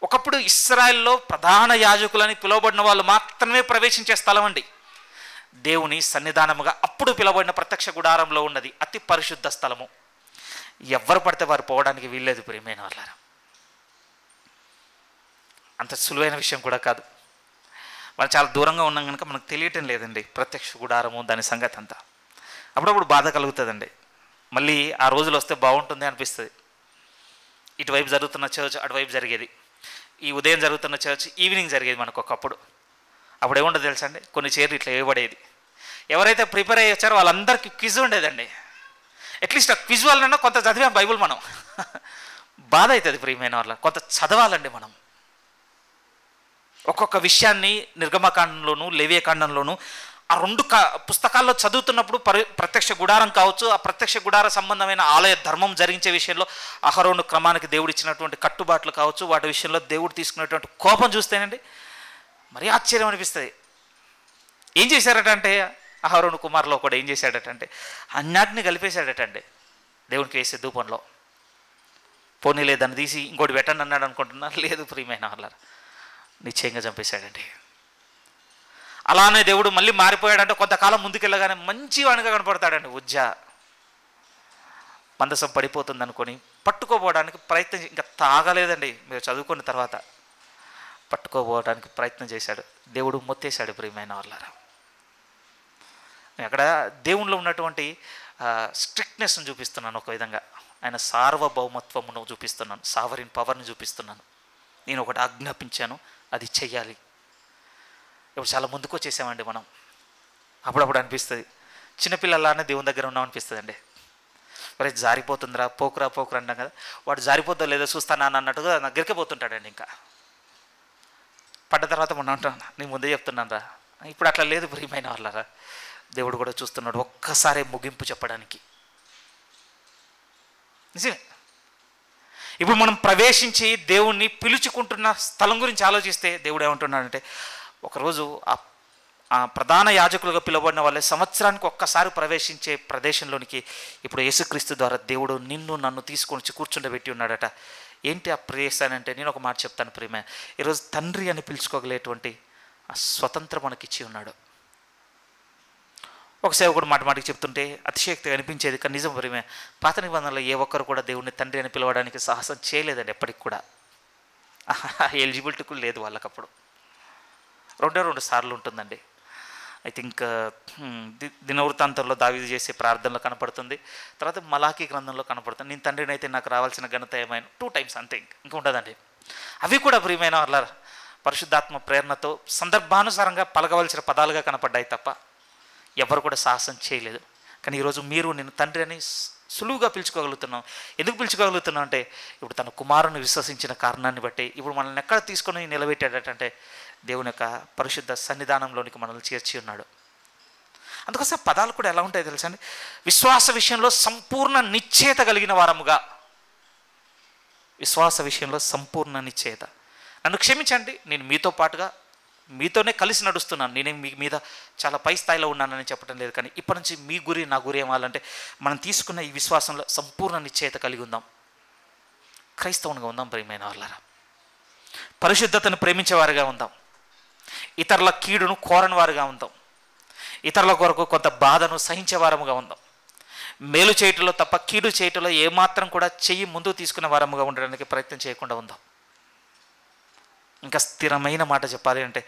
ఒకప్పుడు ఇశ్రాయేల్లో ప్రధాన యాజకులని పిలువబడిన వాళ్ళు మాత్రమే ప్రవేశించే స్థలం అండి దేవుని సన్నిధానముగా. అప్పుడు పిలువబడిన ప్రత్యక్ష గుడారంలో ఉన్నది అతి పరిశుద్ధ స్థలము. ఎవరు పడితే వారు పోవడానికి వీల్లేదు ప్రియమైన వాళ్ళారా. అంత సులువైన విషయం కూడా కాదు. మనం చాలా దూరంగా ఉన్నాం కనుక మనకు తెలియటం లేదండి ప్రత్యక్ష గుడారము, దాని సంగతి అంతా. అప్పుడప్పుడు బాధ కలుగుతుందండి. మళ్ళీ ఆ రోజులు వస్తే బాగుంటుంది అనిపిస్తుంది. ఇటువైపు జరుగుతున్న చర్చ్ అటువైపు జరిగేది, ఈ ఉదయం జరుగుతున్న చర్చ్ ఈవినింగ్ జరిగేది మనకు ఒకప్పుడు. అప్పుడు ఏముండదు తెలుసా అండి, కొన్ని చైర్లు ఇట్లా వేయబడేది. ఎవరైతే ప్రిపేర్ అయ్యి వచ్చారో వాళ్ళందరికీ క్విజ్ ఉండేదండి. అట్లీస్ట్ ఆ క్విజ్ వల్లనన్నా కొంత చదివాం బైబుల్ మనం. బాధ అవుతుంది ప్రియమైన వాళ్ళ, కొంత చదవాలండి మనం. ఒక్కొక్క విషయాన్ని నిర్గమకాండంలోను లేవియకాండంలోను ఆ 2 పుస్తకాల్లో చదువుతున్నప్పుడు ప్రత్యక్ష గుడారం కావచ్చు, ఆ ప్రత్యక్ష గుడార సంబంధమైన ఆలయ ధర్మం జరిగించే విషయంలో అహరోను క్రమానికి దేవుడు ఇచ్చినటువంటి కట్టుబాట్లు కావచ్చు, వాటి విషయంలో దేవుడు తీసుకునేటువంటి కోపం చూస్తేనండి మరీ ఆశ్చర్యం అనిపిస్తుంది. ఏం చేశారటంటే అహరోను కుమారులో కూడా ఏం చేశాడటంటే అన్నిటిని కలిపేశాడటండి దేవునికి వేసే ధూపంలో. పోనీలే దాన్ని తీసి ఇంకోటి పెట్టండి అన్నాడు అనుకుంటున్నా, లేదు ప్రియమైన వాళ్ళ, నిశ్చయంగా చంపేశాడండి. అలానే దేవుడు మళ్ళీ మారిపోయాడంటే కొంతకాలం ముందుకెళ్ళగానే మంచి వాడిగా కనపడతాడండి. మందసం పడిపోతుంది అనుకొని పట్టుకోపోవడానికి ప్రయత్నం, ఇంకా తాగలేదండి మీరు చదువుకున్న తర్వాత, పట్టుకోపోవడానికి ప్రయత్నం చేశాడు. దేవుడు మొత్తేశాడు ప్రియమైన వాళ్ళారా. అక్కడ దేవునిలో ఉన్నటువంటి స్ట్రిక్ట్నెస్ను చూపిస్తున్నాను ఒక విధంగా, ఆయన సార్వభౌమత్వమును చూపిస్తున్నాను, సావరిన్ పవర్ని చూపిస్తున్నాను. నేను ఒకటి ఆజ్ఞాపించాను, అది చెయ్యాలి. ఇప్పుడు చాలా ముందుకు వచ్చేసామండి మనం. అప్పుడప్పుడు అనిపిస్తుంది, చిన్నపిల్లలానే దేవుని దగ్గర ఉన్నాం అనిపిస్తుంది అండి. మరి జారిపోతుందిరా, పోకురా పోకురా అంటాం కదా, వాడు జారిపోద్దో లేదో చూస్తానా అన్నట్టుగా దగ్గరికే పోతుంటాడండి. ఇంకా పడ్డ తర్వాత మనం అంటాం, నేను ముందే చెప్తున్నాను రా. ఇప్పుడు అట్లా లేదు ప్రియమైన వాళ్ళరా, దేవుడు కూడా చూస్తున్నాడు ఒక్కసారి ముగింపు చెప్పడానికి. నిజమే. ఇప్పుడు మనం ప్రవేశించి దేవుణ్ణి పిలుచుకుంటున్న స్థలం గురించి ఆలోచిస్తే దేవుడు ఏమంటున్నాడంటే, ఒకరోజు ఆ ప్రధాన యాజకులుగా పిలువబడిన వాళ్ళే సంవత్సరానికి ఒక్కసారి ప్రవేశించే ప్రదేశంలోనికి ఇప్పుడు యేసుక్రీస్తు ద్వారా దేవుడు నిన్ను నన్ను తీసుకొని వచ్చి కూర్చుండబెట్టి ఉన్నాడట. ఏంటి ఆ ప్రదేశాన్ని అంటే, నేను ఒక మాట చెప్తాను ప్రియమే, ఈరోజు తండ్రి అని పిలుచుకోగలేటువంటి ఆ స్వతంత్రం మనకిచ్చి ఉన్నాడు. ఒక సేవకుడు మాటికి చెప్తుంటే అతిశయోక్తిగా అనిపించేది, కానీ నిజం ప్రియమే, పాత నిబంధనలో ఏ ఒక్కరు కూడా దేవుణ్ణి తండ్రి అని పిలవడానికి సాహసం చేయలేదండి. ఎప్పటికి కూడా ఎలిజిబిలిటీ కూడా లేదు వాళ్ళకప్పుడు. 2 సార్లు ఉంటుందండి. ఐ థింక్ దినవృత్తాంతంలో దావీదు చేసే ప్రార్థనలో కనపడుతుంది, తర్వాత మలాకీ గ్రంథంలో కనపడుతుంది. నేను తండ్రిని అయితే నాకు రావాల్సిన ఘనత ఏమైనా 2 times అంతే, ఇంకా ఉంటుందండి. అవి కూడా ప్రియమైన వాళ్ళ పరిశుద్ధాత్మ ప్రేరణతో సందర్భానుసారంగా పలకవలసిన పదాలుగా కనపడ్డాయి తప్ప ఎవరు కూడా సాహసం చేయలేదు. కానీ ఈరోజు మీరు నేను తండ్రి అని సులువుగా పిలుచుకోగలుగుతున్నాం. ఎందుకు పిలుచుకోగలుగుతున్నాం అంటే, ఇప్పుడు తన కుమారుని విశ్వసించిన కారణాన్ని బట్టి ఇప్పుడు మనల్ని ఎక్కడ తీసుకొని నిలబెట్టాడంటే దేవుని యొక్క పరిశుద్ధ సన్నిధానంలోనికి మనల్ని చేర్చి ఉన్నాడు. అందుకోసం పదాలు కూడా ఎలా ఉంటాయో తెలుసా అండి, విశ్వాస విషయంలో సంపూర్ణ నిశ్చయత కలిగిన వారముగా. విశ్వాస విషయంలో సంపూర్ణ నిశ్చయత. నన్ను క్షమించండి, నేను మీతో పాటుగా మీతోనే కలిసి నడుస్తున్నాను. నేనేం మీ మీద చాలా పై స్థాయిలో ఉన్నానని చెప్పడం లేదు, కానీ ఇప్పటి నుంచి మీ గురి నా గురి ఏమాలంటే మనం తీసుకున్న ఈ విశ్వాసంలో సంపూర్ణ నిశ్చయత కలిగి ఉందాం. క్రైస్తవునిగా ఉందాం ప్రియమైన వాళ్ళారా. పరిశుద్ధతను ప్రేమించేవారుగా ఉందాం. ఇతరుల కీడును కోరని వారుగా ఉందాం. ఇతరుల కొరకు కొంత బాధను సహించేవారముగా ఉందాం. మేలు చేయటంలో తప్ప కీడు చేయటంలో ఏమాత్రం కూడా చెయ్యి ముందుకు తీసుకునే వారముగా ఉండడానికి ప్రయత్నం చేయకుండా ఉందాం. ఇంకా స్థిరమైన మాట చెప్పాలి అంటే,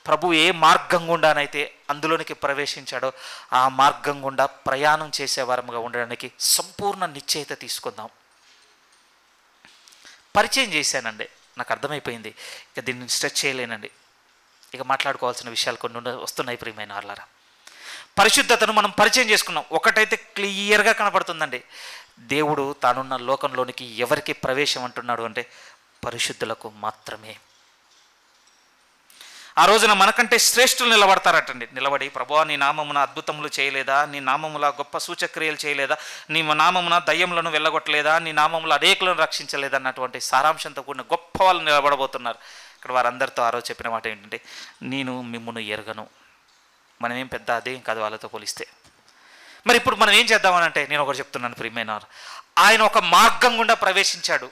ప్రభు ఏ మార్గం గుండానైతే అందులోనికి ప్రవేశించాడో ఆ మార్గం గుండా ప్రయాణం చేసేవారముగా ఉండడానికి సంపూర్ణ నిశ్చయత తీసుకుందాం. పరిచయం చేశానండి, నాకు అర్థమైపోయింది, ఇక దీన్ని స్ట్రెచ్ చేయలేనండి. ఇక మాట్లాడుకోవాల్సిన విషయాలు కొన్ని వస్తున్నాయి ప్రియమైన వాళ్ళారా. పరిశుద్ధతను మనం పరిచయం చేసుకున్నాం. ఒకటైతే క్లియర్గా కనపడుతుందండి, దేవుడు తానున్న లోకంలోనికి ఎవరికి ప్రవేశం అంటున్నాడు అంటే పరిశుద్ధులకు మాత్రమే. ఆ రోజున మనకంటే శ్రేష్ఠులు నిలబడతారటండి. నిలబడి, ప్రభువా నీ నామమున అద్భుతములు చేయలేదా, నీ నామముల గొప్ప సూచక్రియలు చేయలేదా, నీ నామమున దయ్యములను వెళ్ళగొట్టలేదా, నీ నామముల అనేకులను రక్షించలేదా అన్నటువంటి సారాంశంతో కూడిన గొప్ప వాళ్ళు నిలబడబోతున్నారు. ఇక్కడ వారందరితో ఆ రోజు చెప్పిన మాట ఏంటంటే, నేను మిమ్మును ఎరగను. మనమేం పెద్ద అదేం కాదు వాళ్ళతో పోలిస్తే. మరి ఇప్పుడు మనం ఏం చేద్దామనంటే, నేను ఒకటి చెప్తున్నాను ప్రియమైన, ఆయన ఒక మార్గం గుండా ప్రవేశించాడు.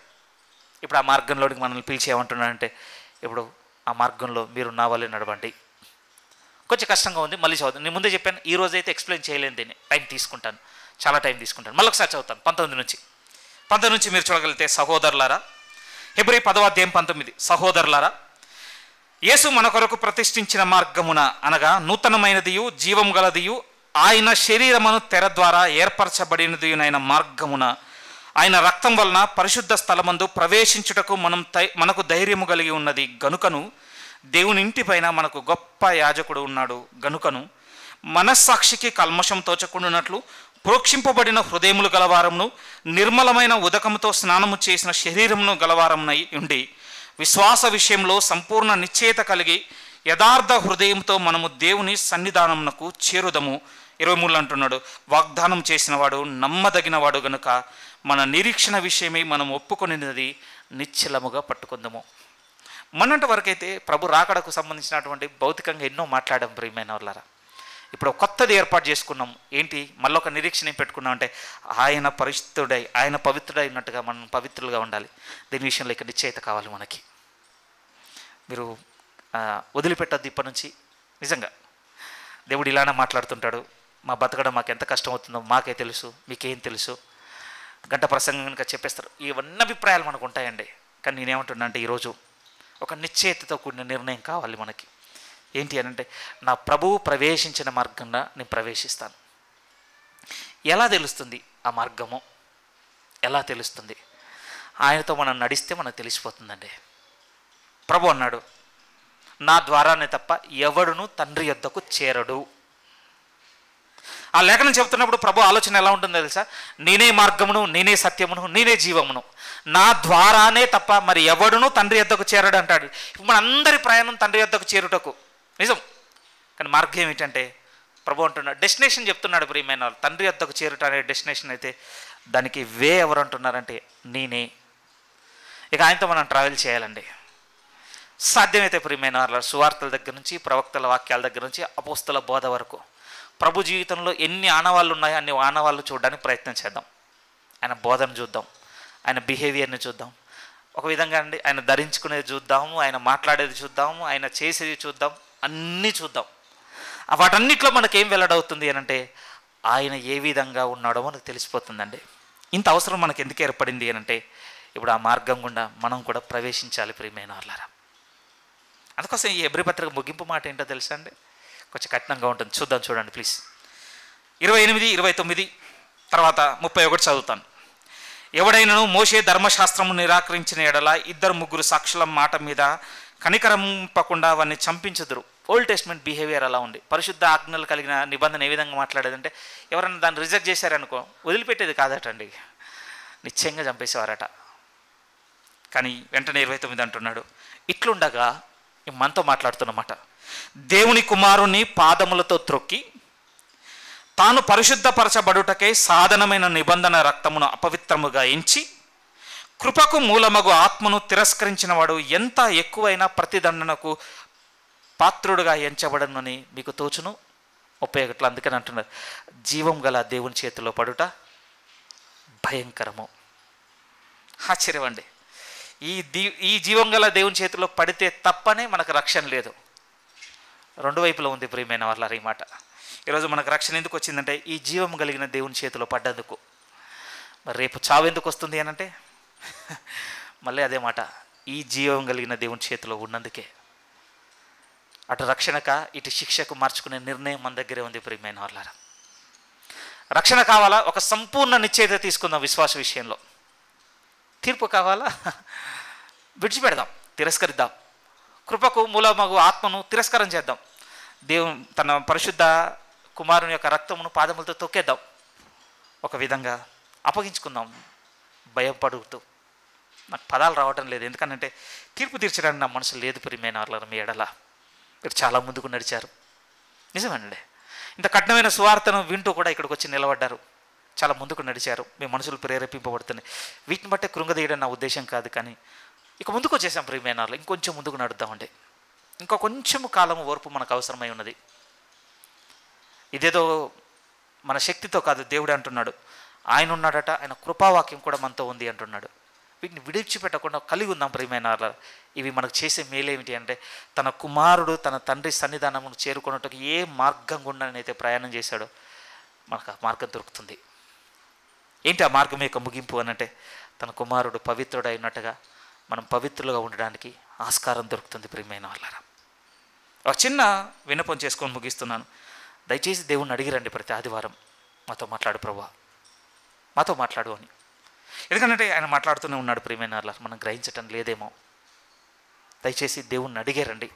ఇప్పుడు ఆ మార్గంలోకి మనల్ని పిలిచి ఏమంటున్నాడంటే, ఇప్పుడు ఆ మార్గంలో మీరు నా వల్లే నడవండి. కొంచెం కష్టంగా ఉంది, మళ్ళీ చదువుతాను. నేను ముందే చెప్పాను, ఈ రోజైతే ఎక్స్ప్లెయిన్ చేయలేను, దీన్ని టైం తీసుకుంటాను, చాలా టైం తీసుకుంటాను. మళ్ళీ ఒకసారి చదువుతాను 19 నుంచి మీరు చూడగలిగితే, సహోదరులారా, హెబ్రీ 10:19, సహోదరులారా, యేసు మన కొరకు ప్రతిష్ఠించిన మార్గమున అనగా నూతనమైనదియు జీవము గలదియు ఆయన శరీరమును తెర ద్వారా ఏర్పరచబడినదియునైన మార్గమున ఆయన రక్తం వలన పరిశుద్ధ స్థలమందు ప్రవేశించుటకు మనకు ధైర్యము కలిగి ఉన్నది గనుకను, దేవుని ఇంటిపైన మనకు గొప్ప యాజకుడు ఉన్నాడు గనుకను, మనస్సాక్షికి కల్మషం తోచకుండానట్లు ప్రోక్షింపబడిన హృదయములు గలవారమును నిర్మలమైన ఉదకముతో స్నానము చేసిన శరీరమును గలవారమునై ఉండి విశ్వాస విషయంలో సంపూర్ణ నిశ్చయత కలిగి యథార్థ హృదయంతో మనము దేవుని సన్నిధానమునకు చేరుదము. 23 అంటున్నాడు, వాగ్దానం చేసినవాడు నమ్మదగినవాడు గనుక మన నిరీక్షణ విషయమై మనం ఒప్పుకొనినది నిశ్చలముగా పట్టుకుందాము. మొన్నటి వరకైతే ప్రభు రాకడకు సంబంధించినటువంటి భౌతికంగా ఎన్నో మాట్లాడాం ప్రియమైన వాళ్ళారా. ఇప్పుడు కొత్తది ఏర్పాటు చేసుకున్నాం. ఏంటి, మళ్ళొక నిరీక్షణ పెట్టుకున్నాం అంటే ఆయన పరిశుద్ధుడై ఆయన పవిత్రుడై ఉన్నట్టుగా మనం పవిత్రులుగా ఉండాలి. దీని విషయంలో ఇక నిశ్చయిత కావాలి మనకి. మీరు వదిలిపెట్టద్దు ఇప్పటి నుంచి. నిజంగా దేవుడు ఇలానే మాట్లాడుతుంటాడు. మా బతకడం మాకు ఎంత కష్టం అవుతుందో మాకే తెలుసు, మీకేం తెలుసు, గంట ప్రసంగం కనుక చెప్పేస్తారు. ఇవన్నీ అభిప్రాయాలు మనకు ఉంటాయండి. కానీ నేనేమంటున్నా అంటే, ఈరోజు ఒక నిశ్చయితతో కూడిన నిర్ణయం కావాలి మనకి. ఏంటి అని అంటే, నా ప్రభువు ప్రవేశించిన మార్గంగా నేను ప్రవేశిస్తాను. ఎలా తెలుస్తుంది ఆ మార్గము? ఎలా తెలుస్తుంది? ఆయనతో మనం నడిస్తే మనకు తెలిసిపోతుందండి. ప్రభు అన్నాడు, నా ద్వారానే తప్ప ఎవడును తండ్రి యొద్దకు చేరడు. ఆ లేఖనం చెప్తున్నప్పుడు ప్రభు ఆలోచన ఎలా ఉంటుందో తెలుసా? నేనే మార్గమును, నేనే సత్యమును, నేనే జీవమును, నా ద్వారానే తప్ప మరి ఎవడునూ తండ్రి యొద్దకు చేరడు అంటాడు. ఇప్పుడు మన అందరి ప్రయాణం తండ్రి యొద్దకు చేరుటకు నిజం. కానీ మార్గం ఏమిటంటే ప్రభు అంటున్నాడు, డెస్టినేషన్ చెప్తున్నాడు. ప్రియమైన వాళ్ళు, తండ్రి యొద్దకు చేరుట అనే డెస్టినేషన్ అయితే దానికి వే ఎవరు అంటున్నారంటే నేనే. ఇక ఆయనతో మనం ట్రావెల్ చేయాలండి. సాధ్యమైతే ప్రియమైన వాళ్ళ, సువార్తల దగ్గర నుంచి, ప్రవక్తల వాక్యాల దగ్గర నుంచి, అపోస్తల బోధ వరకు ప్రభు జీవితంలో ఎన్ని ఆనవాళ్ళు ఉన్నాయో అన్ని ఆనవాళ్ళు చూడడానికి ప్రయత్నం చేద్దాం. ఆయన బోధన చూద్దాం, ఆయన బిహేవియర్ని చూద్దాం. ఒక విధంగా అండి ఆయన ధరించుకునేది చూద్దాము, ఆయన మాట్లాడేది చూద్దాము, ఆయన చేసేది చూద్దాం, అన్నీ చూద్దాం. వాటన్నిటిలో మనకేం వెల్లడవుతుంది అని అంటే ఆయన ఏ విధంగా ఉన్నాడో మనకు తెలిసిపోతుందండి. ఇంత అవసరం మనకు ఎందుకు ఏర్పడింది అని అంటే ఇప్పుడు ఆ మార్గం గుండా మనం కూడా ప్రవేశించాలి ప్రియమైన వాళ్ళారా. అందుకోసం ఈ హెబ్రీ పత్రిక ముగింపు మాట ఏంటో తెలుసా అండి? కొంచెం కఠినంగా ఉంటుంది, చూద్దాం. చూడండి ప్లీజ్. 28, 29 తర్వాత 31 చదువుతాను. ఎవడైనను మోషే ధర్మశాస్త్రము నిరాకరించిన ఎడల 2-3 సాక్షుల మాట మీద కనికరింపకుండా వారిని చంపించుదురు. ఓల్డ్ టెస్ట్మెంట్ బిహేవియర్ అలా ఉంది. పరిశుద్ధ ఆజ్ఞలు కలిగిన నిబంధన ఏ విధంగా మాట్లాడేదంటే ఎవరైనా దాన్ని రిజెక్ట్ చేశారనుకో వదిలిపెట్టేది కాదటండి, నిశ్చయంగా చంపేసేవారట. కానీ వెంటనే 29 అంటున్నాడు, ఇట్లుండగా మనతో మాట్లాడుతున్నమాట, దేవుని కుమారుని పాదములతో త్రొక్కి తాను పరిశుద్ధపరచబడుటకై సాధనమైన నిబంధన రక్తమును అపవిత్రముగా ఎంచి కృపకు మూలమగు ఆత్మను తిరస్కరించిన వాడు ఎంత ఎక్కువైనా ప్రతిదండనకు పాత్రుడుగా ఎంచబడనని మీకు తోచును. 31 అందుకని అంటున్నారు, జీవం గల దేవుని చేతిలో పడుట భయంకరము. ఆశ్చర్యం అండి. ఈ జీవం గల దేవుని చేతిలో పడితే తప్పనే మనకు రక్షణ లేదు. రెండు వైపులో ఉంది ప్రియమైన వాళ్ళ ఈ మాట. ఈరోజు మనకు రక్షణ ఎందుకు వచ్చిందంటే ఈ జీవం కలిగిన దేవుని చేతిలో పడ్డందుకు. మరి రేపు చావు ఎందుకు వస్తుంది అనంటే మళ్ళీ అదే మాట, ఈ జీవం కలిగిన దేవుని చేతిలో ఉన్నందుకే. అటు రక్షణక ఇటు శిక్షకు మార్చుకునే నిర్ణయం మన దగ్గరే ఉంది ప్రియమైన వాళ్ళారా. రక్షణ కావాలా? ఒక సంపూర్ణ నిశ్చయత తీసుకుందాం విశ్వాస విషయంలో. తీర్పు కావాలా? విడిచిపెడదాం, తిరస్కరిద్దాం. కృపకు మూలమగు ఆత్మను తిరస్కారం చేద్దాం. దేవుని తన పరిశుద్ధ కుమారుని యొక్క రక్తమును పాదములతో తొక్కేద్దాం. ఒక విధంగా అప్పగించుకుందాం భయపడుతూ. నాకు పదాలు రావటం లేదు, ఎందుకంటే తీర్పు తీర్చడానికి నా మనసు లేదు ప్రియమైన వాళ్ళ. మీ ఎడల మీరు చాలా ముందుకు నడిచారు, నిజమేనండి. ఇంత కఠినమైన సువార్తను వింటూ కూడా ఇక్కడికి వచ్చి నిలబడ్డారు, చాలా ముందుకు నడిచారు. మీ మనసులు ప్రేరేపింపబడుతున్నాయి. వీటిని బట్టే కృంగదీయడం నా ఉద్దేశం కాదు, కానీ ఇక ముందుకు వచ్చేసాం ప్రియమైన వాళ్ళు. ఇంకొంచెం ముందుకు నడుద్దామండి. ఇంకా కొంచెం కాలం ఓర్పు మనకు అవసరమై ఉన్నది. ఇదేదో మన శక్తితో కాదు, దేవుడు అంటున్నాడు, ఆయన ఉన్నాడట, ఆయన కృపావాక్యం కూడా మనతో ఉంది అంటున్నాడు. వీటిని విడిచిపెట్టకుండా కలిగి ఉందాం ప్రియమైన వాళ్ళ. ఇవి మనకు చేసే మేలేమిటి అంటే తన కుమారుడు తన తండ్రి సన్నిధానమును చేరుకున్నట్టుకు ఏ మార్గం గుండానైతే ప్రయాణం చేశాడో మనకు ఆ మార్గం దొరుకుతుంది. ఏంటి ఆ మార్గం యొక్క ముగింపు అనంటే తన కుమారుడు పవిత్రుడు అయినట్టుగా మనం పవిత్రులుగా ఉండడానికి ఆస్కారం దొరుకుతుంది ప్రియమైన వాళ్ళారా. ఒక చిన్న విన్నపం చేసుకొని ముగిస్తున్నాను. దయచేసి దేవుణ్ణి అడిగిరండి ప్రతి ఆదివారం, మాతో మాట్లాడు ప్రభువా, మాతో మాట్లాడు అని. ఎందుకంటే ఆయన మాట్లాడుతూనే ఉన్నాడు ప్రియమైన వాళ్ళ, మనం గ్రహించటం లేదేమో. దయచేసి దేవుణ్ణి అడిగారండి.